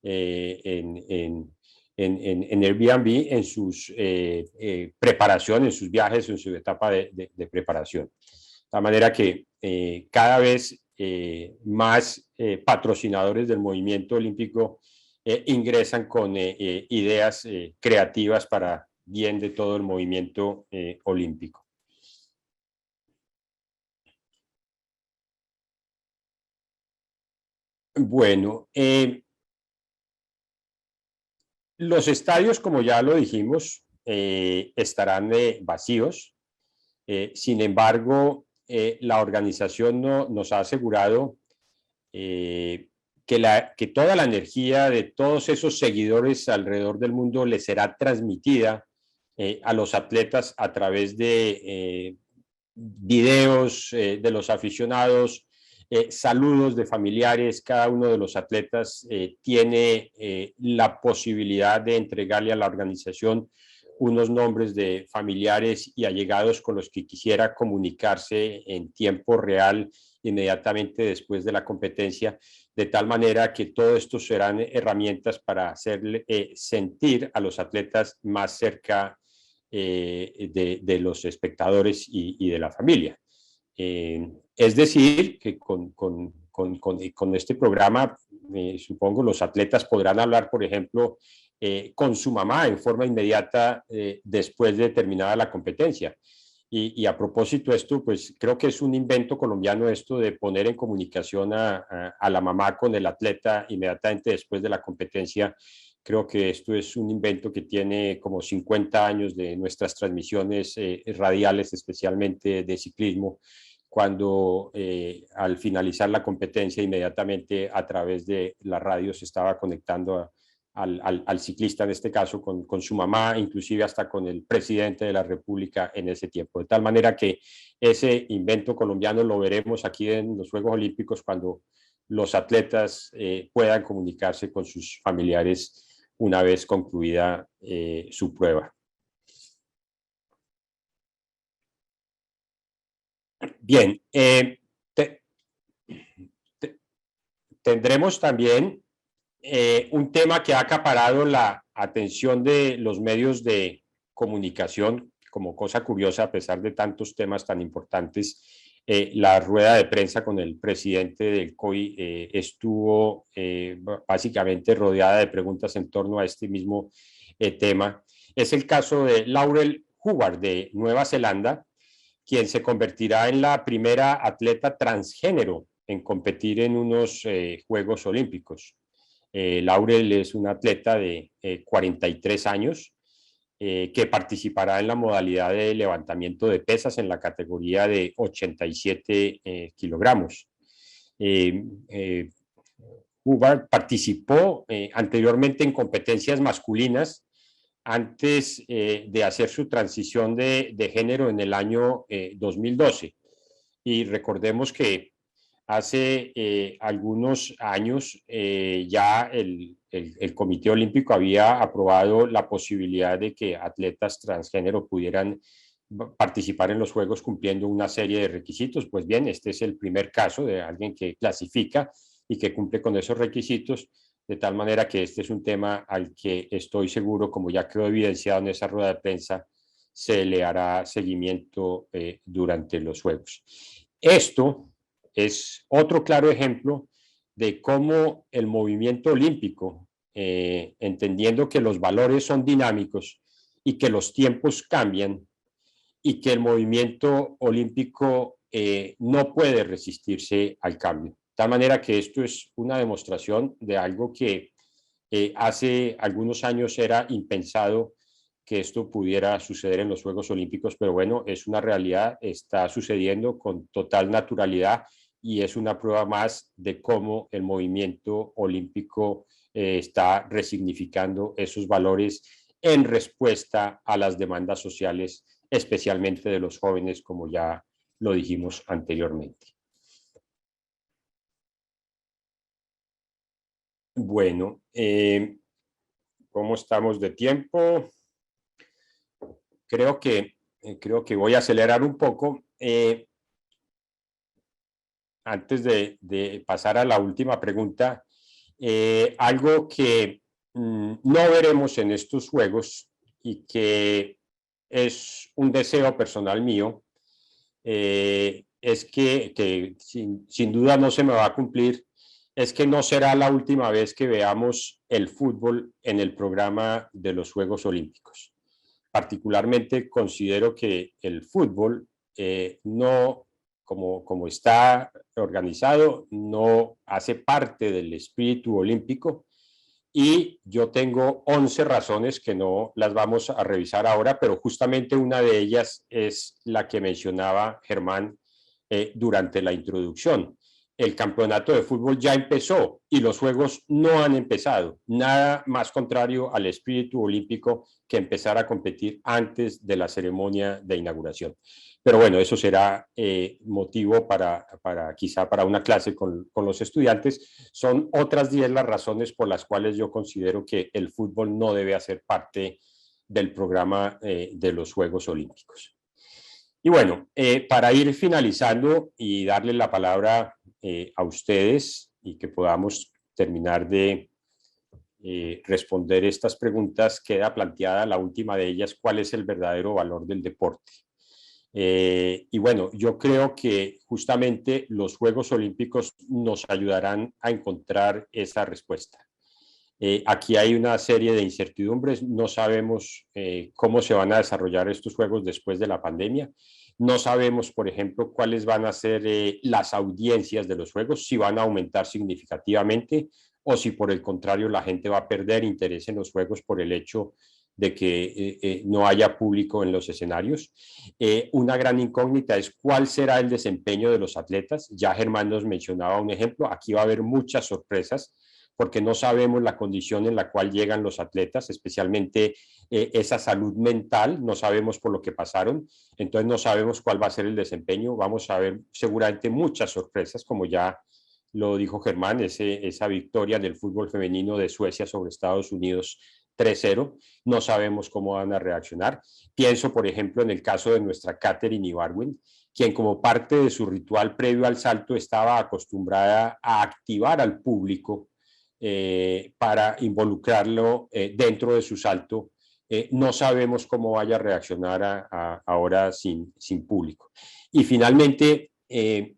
en Airbnb en sus preparaciones, en sus viajes, en su etapa de preparación. De tal manera que cada vez más patrocinadores del movimiento olímpico ingresan con ideas creativas para bien de todo el movimiento olímpico. Bueno, los estadios, como ya lo dijimos, estarán vacíos. Sin embargo, la organización nos ha asegurado que toda la energía de todos esos seguidores alrededor del mundo les será transmitida a los atletas a través de videos de los aficionados, saludos de familiares. Cada uno de los atletas tiene la posibilidad de entregarle a la organización unos nombres de familiares y allegados con los que quisiera comunicarse en tiempo real inmediatamente después de la competencia, de tal manera que todo esto serán herramientas para hacer sentir a los atletas más cerca de los espectadores y de la familia. Es decir, que con este programa, supongo, los atletas podrán hablar, por ejemplo, con su mamá en forma inmediata después de terminada la competencia. Y a propósito de esto, pues creo que es un invento colombiano esto de poner en comunicación a la mamá con el atleta inmediatamente después de la competencia. Creo que esto es un invento que tiene como 50 años de nuestras transmisiones radiales, especialmente de ciclismo, cuando al finalizar la competencia inmediatamente a través de la radio se estaba conectando al ciclista, en este caso con su mamá, inclusive hasta con el presidente de la República en ese tiempo. De tal manera que ese invento colombiano lo veremos aquí en los Juegos Olímpicos cuando los atletas puedan comunicarse con sus familiares una vez concluida su prueba. Bien, tendremos también un tema que ha acaparado la atención de los medios de comunicación, como cosa curiosa, a pesar de tantos temas tan importantes. La rueda de prensa con el presidente del COI estuvo básicamente rodeada de preguntas en torno a este mismo tema. Es el caso de Laurel Hubbard de Nueva Zelanda, quien se convertirá en la primera atleta transgénero en competir en unos Juegos Olímpicos. Laurel es una atleta de 43 años que participará en la modalidad de levantamiento de pesas en la categoría de 87 kilogramos. Hubbard participó anteriormente en competencias masculinas antes de hacer su transición de género en el año 2012. Y recordemos que hace algunos años ya el Comité Olímpico había aprobado la posibilidad de que atletas transgénero pudieran participar en los Juegos cumpliendo una serie de requisitos. Pues bien, este es el primer caso de alguien que clasifica y que cumple con esos requisitos, de tal manera que este es un tema al que estoy seguro, como ya quedó evidenciado en esa rueda de prensa, se le hará seguimiento durante los Juegos. Esto es otro claro ejemplo de cómo el movimiento olímpico, entendiendo que los valores son dinámicos y que los tiempos cambian, y que el movimiento olímpico no puede resistirse al cambio. De tal manera que esto es una demostración de algo que hace algunos años era impensado que esto pudiera suceder en los Juegos Olímpicos, pero bueno, es una realidad, está sucediendo con total naturalidad y es una prueba más de cómo el movimiento olímpico está resignificando esos valores en respuesta a las demandas sociales, especialmente de los jóvenes, como ya lo dijimos anteriormente. Bueno, ¿cómo estamos de tiempo? Creo que voy a acelerar un poco. Antes de pasar a la última pregunta, algo que no veremos en estos Juegos y que es un deseo personal mío, es que sin duda no se me va a cumplir, es que no será la última vez que veamos el fútbol en el programa de los Juegos Olímpicos. Particularmente considero que el fútbol no, como está organizado, no hace parte del espíritu olímpico, y yo tengo 11 razones que no las vamos a revisar ahora, pero justamente una de ellas es la que mencionaba Germán durante la introducción. El campeonato de fútbol ya empezó y los Juegos no han empezado. Nada más contrario al espíritu olímpico que empezar a competir antes de la ceremonia de inauguración. Pero bueno, eso será motivo quizá para una clase con los estudiantes. Son otras 10 las razones por las cuales yo considero que el fútbol no debe hacer parte del programa de los Juegos Olímpicos. Y bueno, para ir finalizando y darle la palabra a ustedes y que podamos terminar de responder estas preguntas, queda planteada la última de ellas: ¿cuál es el verdadero valor del deporte? Y bueno, yo creo que justamente los Juegos Olímpicos nos ayudarán a encontrar esa respuesta. Aquí hay una serie de incertidumbres, no sabemos cómo se van a desarrollar estos Juegos después de la pandemia, no sabemos, por ejemplo, cuáles van a ser las audiencias de los Juegos, si van a aumentar significativamente o si por el contrario la gente va a perder interés en los Juegos por el hecho de que no haya público en los escenarios. Una gran incógnita es cuál será el desempeño de los atletas. Ya Germán nos mencionaba un ejemplo, aquí va a haber muchas sorpresas porque no sabemos la condición en la cual llegan los atletas, especialmente esa salud mental, no sabemos por lo que pasaron, entonces no sabemos cuál va a ser el desempeño. Vamos a ver seguramente muchas sorpresas, como ya lo dijo Germán, esa victoria del fútbol femenino de Suecia sobre Estados Unidos 3-0, no sabemos cómo van a reaccionar. Pienso, por ejemplo, en el caso de nuestra Katherine Ibargüen, quien como parte de su ritual previo al salto estaba acostumbrada a activar al público para involucrarlo dentro de su salto. No sabemos cómo vaya a reaccionar ahora sin público. Y finalmente,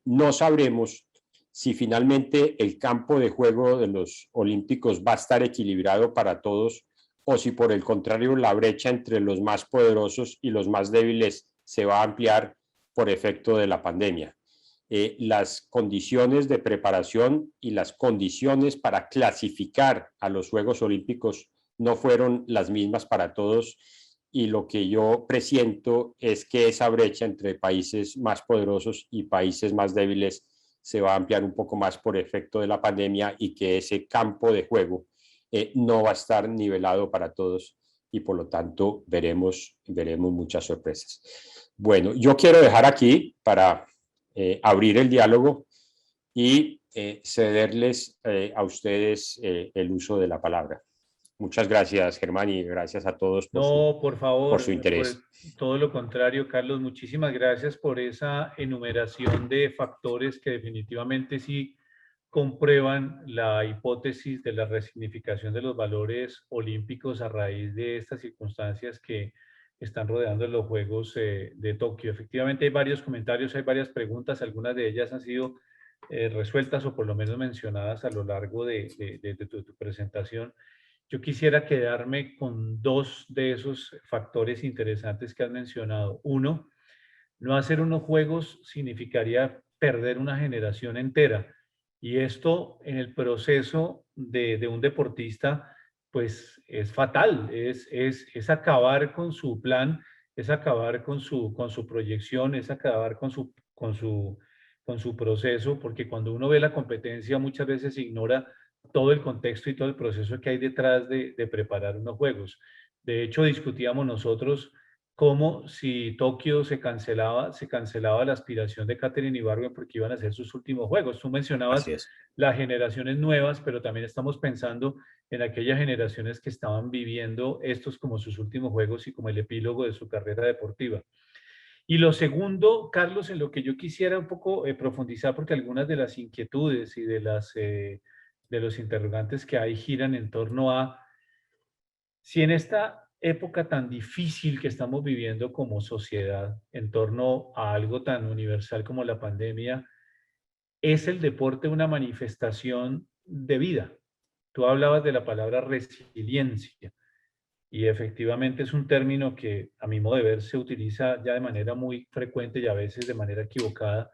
no sabremos si finalmente el campo de juego de los Olímpicos va a estar equilibrado para todos o si por el contrario la brecha entre los más poderosos y los más débiles se va a ampliar por efecto de la pandemia. Las condiciones de preparación y las condiciones para clasificar a los Juegos Olímpicos no fueron las mismas para todos, y lo que yo presiento es que esa brecha entre países más poderosos y países más débiles se va a ampliar un poco más por efecto de la pandemia y que ese campo de juego no va a estar nivelado para todos y por lo tanto veremos muchas sorpresas. Bueno, yo quiero dejar aquí para abrir el diálogo y cederles a ustedes el uso de la palabra. Muchas gracias, Germán, y gracias a todos No, por por su favor, interés. por todo lo contrario, Carlos, muchísimas gracias por esa enumeración de factores que definitivamente sí comprueban la hipótesis de la resignificación de los valores olímpicos a raíz de estas circunstancias que están rodeando los Juegos de Tokio. Efectivamente hay varios comentarios, hay varias preguntas, algunas de ellas han sido resueltas o por lo menos mencionadas a lo largo de tu presentación. Yo quisiera quedarme con dos de esos factores interesantes que has mencionado. Uno, no hacer unos juegos significaría perder una generación entera. Y esto en el proceso de un deportista, pues es fatal, es acabar con su plan, es acabar con su proyección, es acabar con su proceso, porque cuando uno ve la competencia muchas veces ignora todo el contexto y todo el proceso que hay detrás de preparar unos juegos. De hecho, discutíamos nosotros como si Tokio se cancelaba la aspiración de Katherine Ibargüen porque iban a ser sus últimos juegos. Tú mencionabas Así es. las generaciones nuevas, pero también estamos pensando en aquellas generaciones que estaban viviendo estos como sus últimos juegos y como el epílogo de su carrera deportiva. Y lo segundo, Carlos, en lo que yo quisiera un poco profundizar, porque algunas de las inquietudes y de los interrogantes que hay giran en torno a si en esta época tan difícil que estamos viviendo como sociedad, en torno a algo tan universal como la pandemia, es el deporte una manifestación de vida. Tú hablabas de la palabra resiliencia y efectivamente es un término que a mi modo de ver se utiliza ya de manera muy frecuente y a veces de manera equivocada,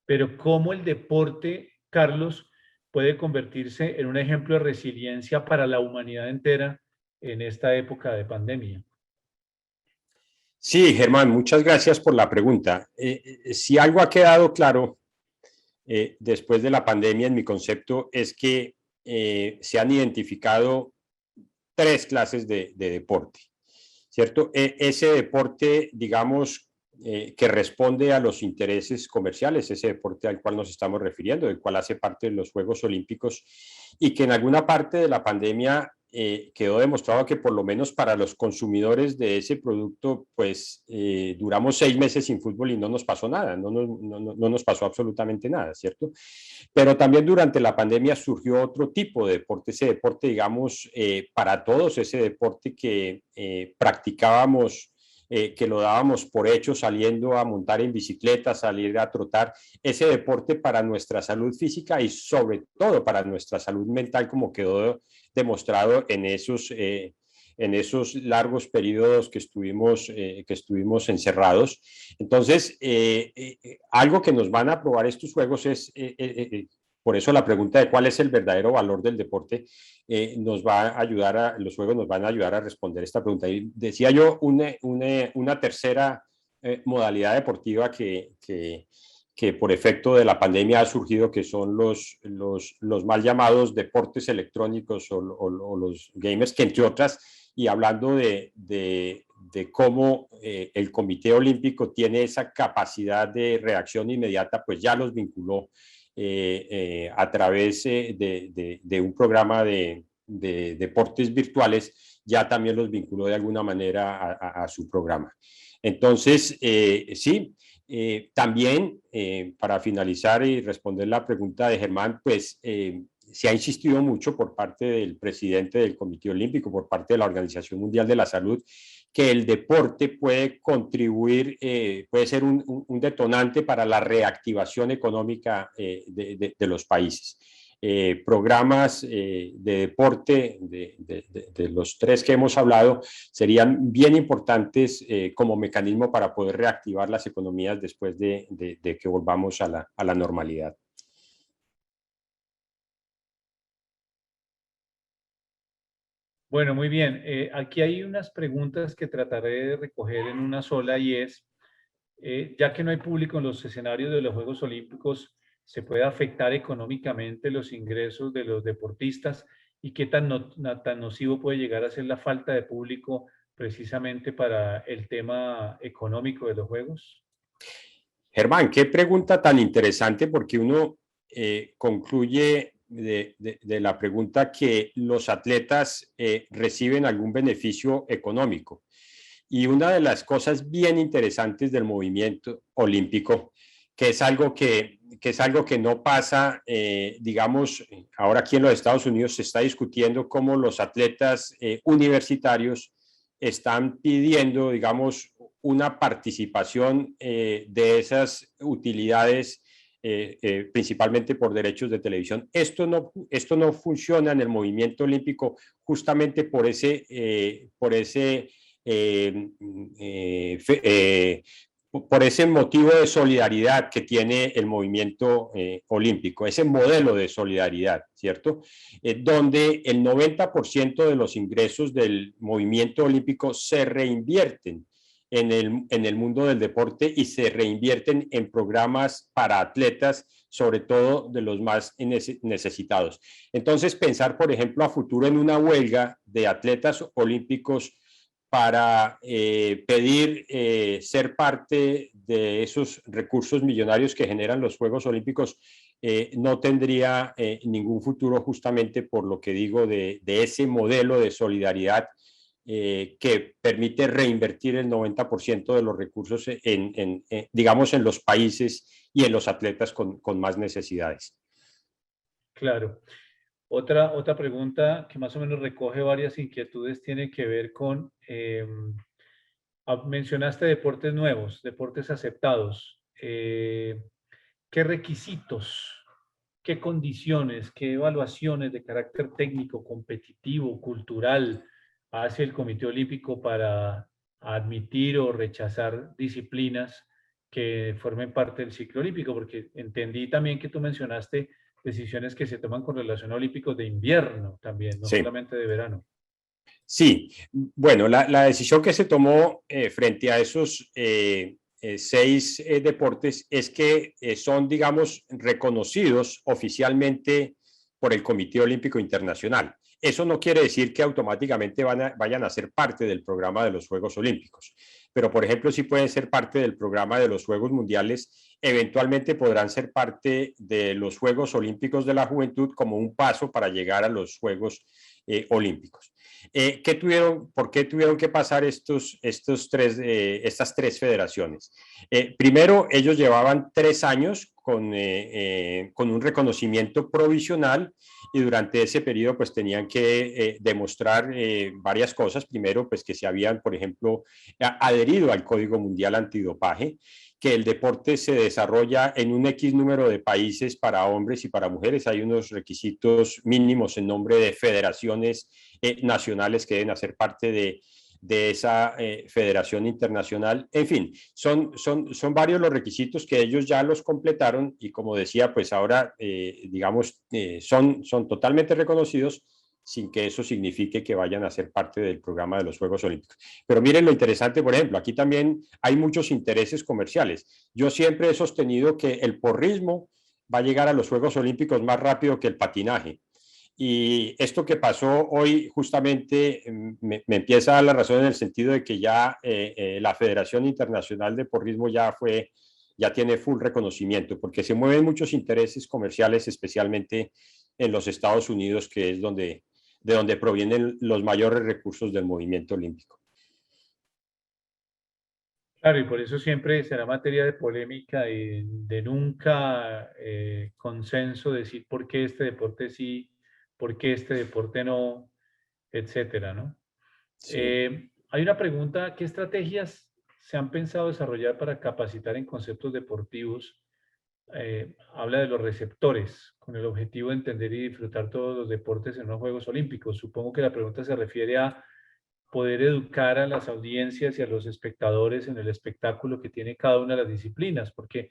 pero cómo el deporte, Carlos, puede convertirse en un ejemplo de resiliencia para la humanidad entera en esta época de pandemia. Sí, Germán, muchas gracias por la pregunta. Si algo ha quedado claro después de la pandemia en mi concepto es que se han identificado tres clases de deporte, ¿cierto? Ese deporte, digamos, que responde a los intereses comerciales, ese deporte al cual nos estamos refiriendo, del cual hace parte de los Juegos Olímpicos y que en alguna parte de la pandemia quedó demostrado que por lo menos para los consumidores de ese producto, pues duramos 6 meses sin fútbol y no nos pasó nada, no nos pasó absolutamente nada, ¿cierto? Pero también durante la pandemia surgió otro tipo de deporte, ese deporte, digamos, para todos, ese deporte que practicábamos, que lo dábamos por hecho saliendo a montar en bicicleta, salir a trotar, ese deporte para nuestra salud física y sobre todo para nuestra salud mental, como quedó demostrado en esos largos periodos que estuvimos encerrados. Entonces, algo que nos van a probar estos juegos es, por eso la pregunta de cuál es el verdadero valor del deporte, nos va a ayudar los juegos nos van a ayudar a responder esta pregunta. Y decía yo una tercera modalidad deportiva que por efecto de la pandemia ha surgido, que son los mal llamados deportes electrónicos o los gamers, que entre otras, y hablando de cómo el Comité Olímpico tiene esa capacidad de reacción inmediata, pues ya los vinculó a través de un programa de deportes virtuales, ya también los vinculó de alguna manera a su programa. Entonces, sí, también, para finalizar y responder la pregunta de Germán, pues se ha insistido mucho por parte del presidente del Comité Olímpico, por parte de la Organización Mundial de la Salud, que el deporte puede contribuir, puede ser un detonante para la reactivación económica de los países. Programas de deporte de los tres que hemos hablado serían bien importantes como mecanismo para poder reactivar las economías después de que volvamos a la normalidad. Bueno, muy bien. Aquí hay unas preguntas que trataré de recoger en una sola y es, ya que no hay público en los escenarios de los Juegos Olímpicos, ¿se puede afectar económicamente los ingresos de los deportistas? ¿Y qué tan nocivo puede llegar a ser la falta de público precisamente para el tema económico de los Juegos? Germán, qué pregunta tan interesante, porque uno concluye de la pregunta que los atletas reciben algún beneficio económico. Y una de las cosas bien interesantes del movimiento olímpico, que es algo que no pasa, digamos, ahora aquí en los Estados Unidos se está discutiendo cómo los atletas universitarios están pidiendo, digamos, una participación de esas utilidades, principalmente por derechos de televisión. Esto no funciona en el movimiento olímpico justamente por ese por ese motivo de solidaridad que tiene el movimiento olímpico, ese modelo de solidaridad, ¿cierto? Donde el 90% de los ingresos del movimiento olímpico se reinvierten en el mundo del deporte y se reinvierten en programas para atletas, sobre todo de los más necesitados. Entonces, pensar, por ejemplo, a futuro en una huelga de atletas olímpicos para pedir ser parte de esos recursos millonarios que generan los Juegos Olímpicos, no tendría ningún futuro, justamente por lo que digo de ese modelo de solidaridad que permite reinvertir el 90% de los recursos digamos, en los países y en los atletas con más necesidades. Claro. Otra pregunta que más o menos recoge varias inquietudes tiene que ver con, mencionaste deportes nuevos, deportes aceptados. ¿Qué requisitos, qué condiciones, qué evaluaciones de carácter técnico, competitivo, cultural hace el Comité Olímpico para admitir o rechazar disciplinas que formen parte del ciclo olímpico? Porque entendí también que tú mencionaste decisiones que se toman con relación a olímpicos de invierno también, no Sí. solamente de verano. Sí, bueno, la decisión que se tomó frente a esos 6 deportes es que son, digamos, reconocidos oficialmente por el Comité Olímpico Internacional. Eso no quiere decir que automáticamente vayan a ser parte del programa de los Juegos Olímpicos, pero por ejemplo sí pueden ser parte del programa de los Juegos Mundiales, eventualmente podrán ser parte de los Juegos Olímpicos de la Juventud como un paso para llegar a los Juegos Olímpicos. ¿Por qué tuvieron que pasar estas 3 federaciones? Primero, ellos llevaban 3 años con un reconocimiento provisional y durante ese periodo pues tenían que demostrar varias cosas. Primero, pues que se habían, por ejemplo, adherido al Código Mundial Antidopaje, que el deporte se desarrolla en un X número de países para hombres y para mujeres. Hay unos requisitos mínimos en nombre de federaciones nacionales que deben hacer parte de esa federación internacional. En fin, son varios los requisitos que ellos ya los completaron y, como decía, pues ahora, digamos, son totalmente reconocidos sin que eso signifique que vayan a ser parte del programa de los Juegos Olímpicos. Pero miren lo interesante, por ejemplo, aquí también hay muchos intereses comerciales. Yo siempre he sostenido que el porrismo va a llegar a los Juegos Olímpicos más rápido que el patinaje. Y esto que pasó hoy justamente me empieza a dar la razón en el sentido de que ya la Federación Internacional de Porrismo ya tiene full reconocimiento, porque se mueven muchos intereses comerciales, especialmente en los Estados Unidos, que es de donde provienen los mayores recursos del movimiento olímpico. Claro, y por eso siempre será materia de polémica y de nunca consenso decir por qué este deporte sí, por qué este deporte no, etcétera, ¿no? Sí. Hay una pregunta: ¿qué estrategias se han pensado desarrollar para capacitar en conceptos deportivos? Habla de los receptores, con el objetivo de entender y disfrutar todos los deportes en los Juegos Olímpicos. Supongo que la pregunta se refiere a poder educar a las audiencias y a los espectadores en el espectáculo que tiene cada una de las disciplinas, porque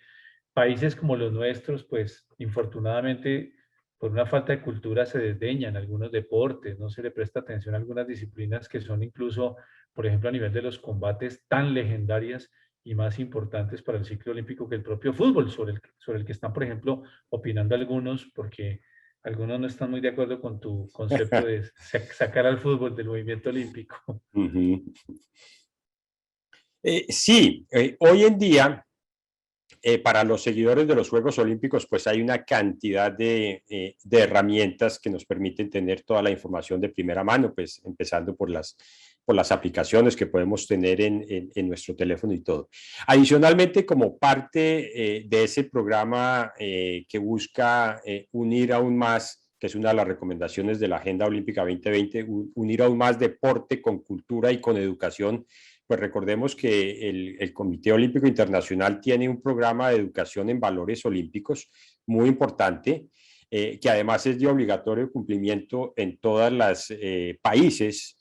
países como los nuestros, pues infortunadamente, por una falta de cultura se desdeñan algunos deportes, no se le presta atención a algunas disciplinas que son incluso, por ejemplo, a nivel de los combates, tan legendarias y más importantes para el ciclo olímpico que el propio fútbol, sobre el que están, por ejemplo, opinando algunos, porque algunos no están muy de acuerdo con tu concepto de sacar al fútbol del movimiento olímpico. Sí, hoy en día para los seguidores de los Juegos Olímpicos, pues hay una cantidad de herramientas que nos permiten tener toda la información de primera mano, pues empezando por las aplicaciones que podemos tener en nuestro teléfono y todo. Adicionalmente, como parte de ese programa que busca unir aún más, que es una de las recomendaciones de la Agenda Olímpica 2020, unir aún más deporte con cultura y con educación, pues recordemos que el Comité Olímpico Internacional tiene un programa de educación en valores olímpicos muy importante, que además es de obligatorio cumplimiento en todos los países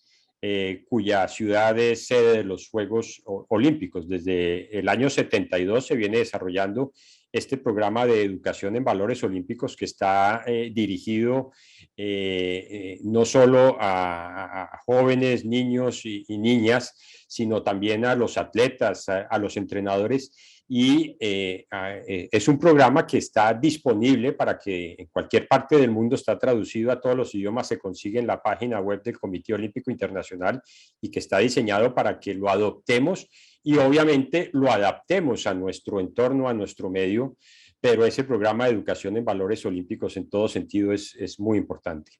cuya ciudad es sede de los Juegos Olímpicos. Desde el año 72 se viene desarrollando este programa de educación en valores olímpicos que está dirigido no solo a jóvenes, niños y niñas, sino también a los atletas, a los entrenadores. Y es un programa que está disponible para que en cualquier parte del mundo, está traducido a todos los idiomas, se consigue en la página web del Comité Olímpico Internacional y que está diseñado para que lo adoptemos y obviamente lo adaptemos a nuestro entorno, a nuestro medio, pero ese programa de educación en valores olímpicos en todo sentido es muy importante.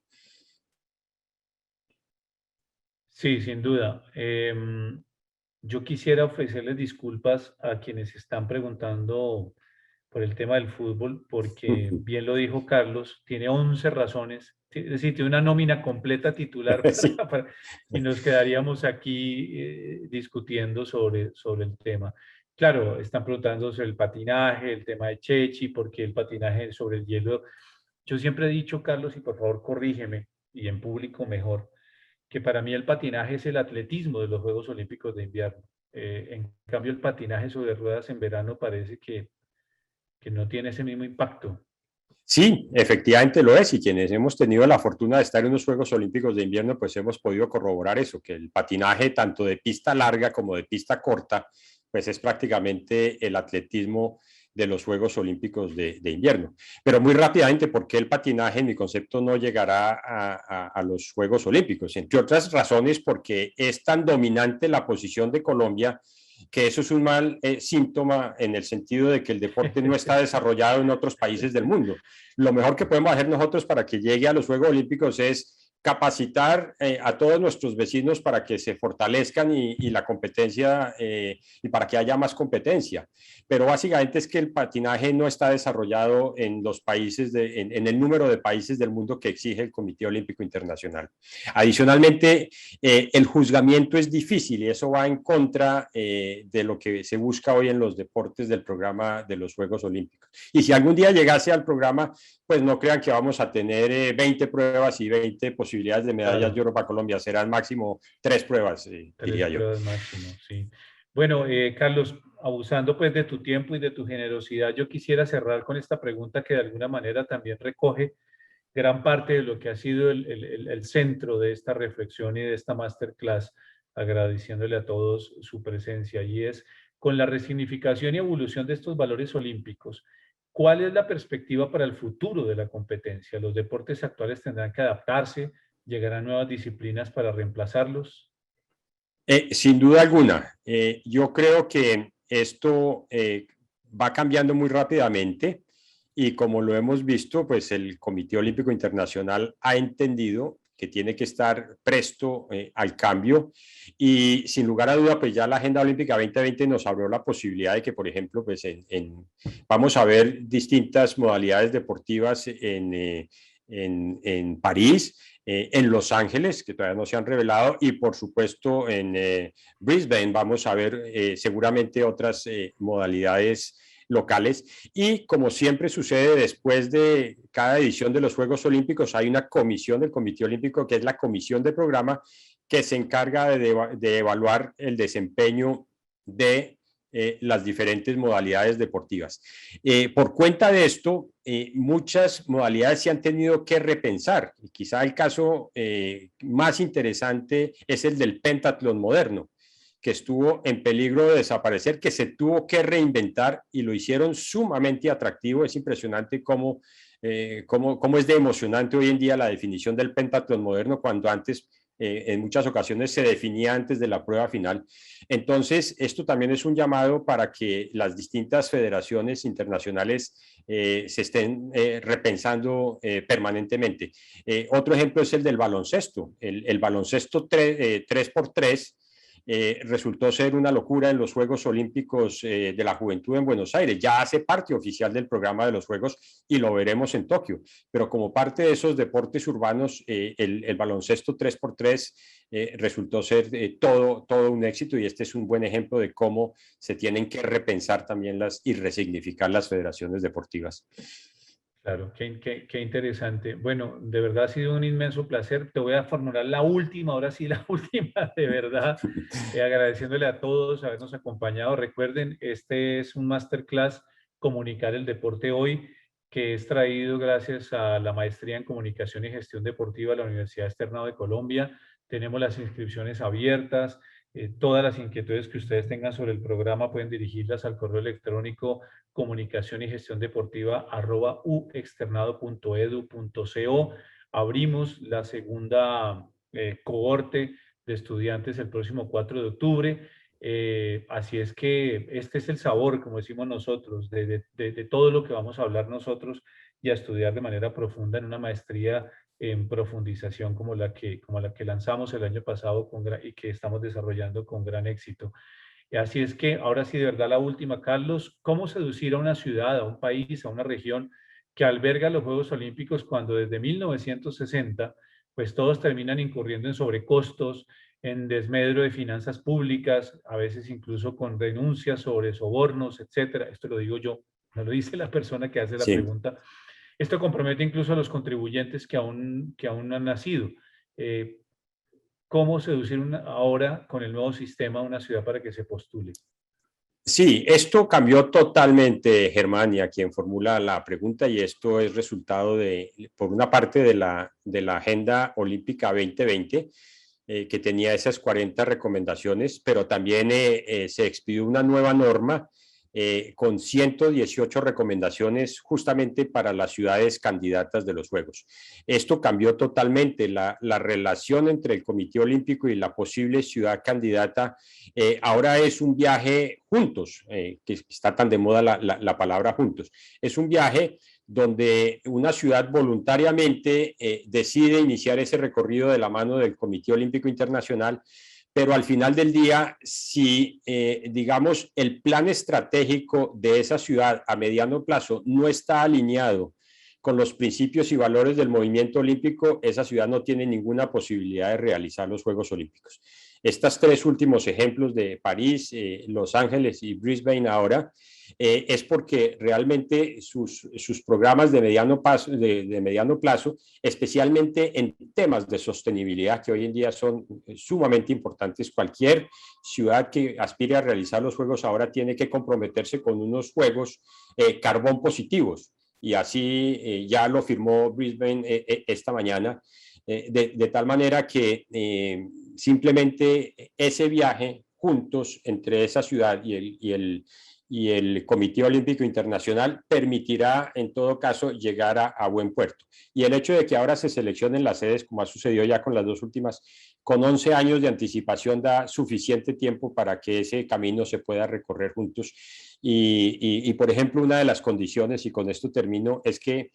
Sí, sin duda. Yo quisiera ofrecerles disculpas a quienes están preguntando por el tema del fútbol, porque bien lo dijo Carlos, tiene 11 razones, es decir, tiene una nómina completa titular Sí. y nos quedaríamos aquí discutiendo sobre el tema. Claro, están preguntando sobre el patinaje, el tema de Chechi, porque el patinaje sobre el hielo. Yo siempre he dicho, Carlos, y por favor corrígeme, y en público mejor, que para mí el patinaje es el atletismo de los Juegos Olímpicos de invierno. En cambio, el patinaje sobre ruedas en verano parece que no tiene ese mismo impacto. Sí, efectivamente lo es, y quienes hemos tenido la fortuna de estar en los Juegos Olímpicos de invierno, pues hemos podido corroborar eso, que el patinaje tanto de pista larga como de pista corta, pues es prácticamente el atletismo de los Juegos Olímpicos de invierno. Pero muy rápidamente, ¿por qué el patinaje, en mi concepto, no llegará a los Juegos Olímpicos? Entre otras razones, porque es tan dominante la posición de Colombia, que eso es un mal síntoma en el sentido de que el deporte no está desarrollado en otros países del mundo. Lo mejor que podemos hacer nosotros para que llegue a los Juegos Olímpicos es capacitar a todos nuestros vecinos para que se fortalezcan y la competencia y para que haya más competencia. Pero básicamente es que el patinaje no está desarrollado en los países, en el número de países del mundo que exige el Comité Olímpico Internacional. Adicionalmente, el juzgamiento es difícil y eso va en contra de lo que se busca hoy en los deportes del programa de los Juegos Olímpicos. Y si algún día llegase al programa, pues no crean que vamos a tener 20 pruebas y 20 posibilidades de medallas de oro para Colombia. Serán máximo 3 pruebas, diría yo. 3 pruebas máximo, sí. Bueno, Carlos, abusando pues de tu tiempo y de tu generosidad, yo quisiera cerrar con esta pregunta que de alguna manera también recoge gran parte de lo que ha sido el centro de esta reflexión y de esta masterclass, agradeciéndole a todos su presencia, y es con la resignificación y evolución de estos valores olímpicos. ¿Cuál es la perspectiva para el futuro de la competencia? ¿Los deportes actuales tendrán que adaptarse? ¿Llegarán nuevas disciplinas para reemplazarlos? Sin duda alguna. Yo creo que esto va cambiando muy rápidamente y como lo hemos visto, pues el Comité Olímpico Internacional ha entendido que tiene que estar presto al cambio y sin lugar a duda, pues ya la Agenda Olímpica 2020 nos abrió la posibilidad de que, por ejemplo, pues vamos a ver distintas modalidades deportivas en París, en Los Ángeles, que todavía no se han revelado, y por supuesto en Brisbane vamos a ver seguramente otras modalidades locales. Y como siempre sucede después de cada edición de los Juegos Olímpicos, hay una comisión del Comité Olímpico, que es la comisión de programa, que se encarga de evaluar el desempeño de las diferentes modalidades deportivas. Por cuenta de esto, muchas modalidades se han tenido que repensar. Y quizá el caso más interesante es el del pentatlón moderno, que estuvo en peligro de desaparecer, que se tuvo que reinventar y lo hicieron sumamente atractivo. Es impresionante cómo es de emocionante hoy en día la definición del pentatlón moderno, cuando antes en muchas ocasiones se definía antes de la prueba final. Entonces, esto también es un llamado para que las distintas federaciones internacionales se estén repensando permanentemente. Otro ejemplo es el del baloncesto. El baloncesto 3x3 resultó ser una locura en los Juegos Olímpicos de la Juventud en Buenos Aires. Ya hace parte oficial del programa de los Juegos y lo veremos en Tokio. Pero como parte de esos deportes urbanos, el baloncesto 3x3 resultó ser todo un éxito, y este es un buen ejemplo de cómo se tienen que repensar también y resignificar las federaciones deportivas. Claro, qué interesante. Bueno, de verdad ha sido un inmenso placer. Te voy a formular la última, ahora sí, la última, de verdad, agradeciéndole a todos habernos acompañado. Recuerden, este es un masterclass Comunicar el Deporte Hoy, que es traído gracias a la Maestría en Comunicación y Gestión Deportiva de la Universidad Externado de Colombia. Tenemos las inscripciones abiertas. Todas las inquietudes que ustedes tengan sobre el programa pueden dirigirlas al correo electrónico comunicación y gestión deportiva @uexternado.edu.co. Abrimos la segunda cohorte de estudiantes el próximo 4 de octubre. Así es que este es el sabor, como decimos nosotros, de todo lo que vamos a hablar nosotros y a estudiar de manera profunda en una maestría en profundización como la que lanzamos el año pasado y que estamos desarrollando con gran éxito. Así es que ahora sí, de verdad, la última, Carlos, ¿cómo seducir a una ciudad, a un país, a una región que alberga los Juegos Olímpicos cuando desde 1960, pues todos terminan incurriendo en sobrecostos, en desmedro de finanzas públicas, a veces incluso con renuncias sobre sobornos, etcétera? Esto lo digo yo, no lo dice la persona que hace la Sí. pregunta. Esto compromete incluso a los contribuyentes que aún no han nacido. Eh, ¿Cómo seducir ahora con el nuevo sistema a una ciudad para que se postule? Sí, esto cambió totalmente, Germán, y a quien formula la pregunta, y esto es resultado por una parte, de la Agenda Olímpica 2020, que tenía esas 40 recomendaciones, pero también se expidió una nueva norma con 118 recomendaciones justamente para las ciudades candidatas de los Juegos. Esto cambió totalmente la relación entre el Comité Olímpico y la posible ciudad candidata. Ahora es un viaje juntos, que está tan de moda la palabra juntos. Es un viaje donde una ciudad voluntariamente decide iniciar ese recorrido de la mano del Comité Olímpico Internacional, pero al final del día, si, digamos, el plan estratégico de esa ciudad a mediano plazo no está alineado con los principios y valores del movimiento olímpico, esa ciudad no tiene ninguna posibilidad de realizar los Juegos Olímpicos. Estos tres últimos ejemplos de París, Los Ángeles y Brisbane ahora, es porque realmente sus programas de mediano plazo, especialmente en temas de sostenibilidad, que hoy en día son sumamente importantes. Cualquier ciudad que aspire a realizar los Juegos ahora tiene que comprometerse con unos Juegos carbón positivos, y así ya lo firmó Brisbane esta mañana, de tal manera que simplemente ese viaje juntos entre esa ciudad y el Comité Olímpico Internacional permitirá en todo caso llegar a buen puerto. Y el hecho de que ahora se seleccionen las sedes, como ha sucedido ya con las dos últimas, con 11 años de anticipación, da suficiente tiempo para que ese camino se pueda recorrer juntos. Por ejemplo, una de las condiciones, y con esto termino, es que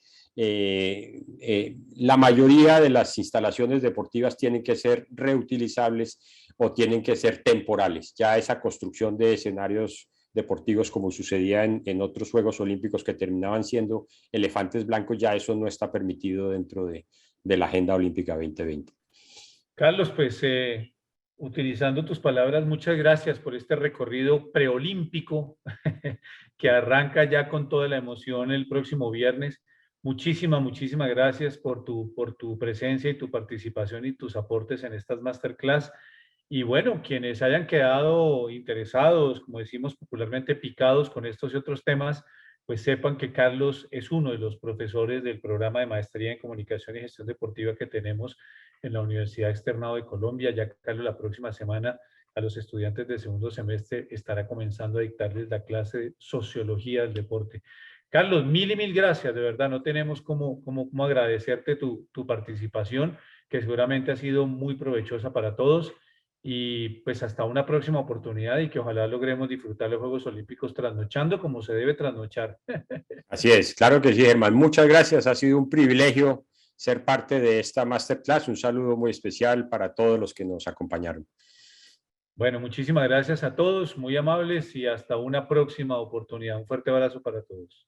la mayoría de las instalaciones deportivas tienen que ser reutilizables o tienen que ser temporales. Ya esa construcción de escenarios deportivos, como sucedía en otros Juegos Olímpicos que terminaban siendo elefantes blancos, ya eso no está permitido dentro de la Agenda Olímpica 2020. Carlos, pues utilizando tus palabras, muchas gracias por este recorrido preolímpico que arranca ya con toda la emoción el próximo viernes. Muchísimas gracias por tu presencia y tu participación y tus aportes en estas masterclass. Y bueno, quienes hayan quedado interesados, como decimos popularmente, picados con estos y otros temas, pues sepan que Carlos es uno de los profesores del programa de maestría en comunicación y gestión deportiva que tenemos en la Universidad Externado de Colombia. Ya Carlos la próxima semana a los estudiantes de segundo semestre estará comenzando a dictarles la clase de sociología del deporte. Carlos, mil y mil gracias, de verdad, no tenemos cómo agradecerte tu participación que seguramente ha sido muy provechosa para todos. Y pues hasta una próxima oportunidad y que ojalá logremos disfrutar los Juegos Olímpicos trasnochando como se debe trasnochar. Así es, claro que sí, Germán. Muchas gracias. Ha sido un privilegio ser parte de esta masterclass. Un saludo muy especial para todos los que nos acompañaron. Bueno, muchísimas gracias a todos, muy amables y hasta una próxima oportunidad. Un fuerte abrazo para todos.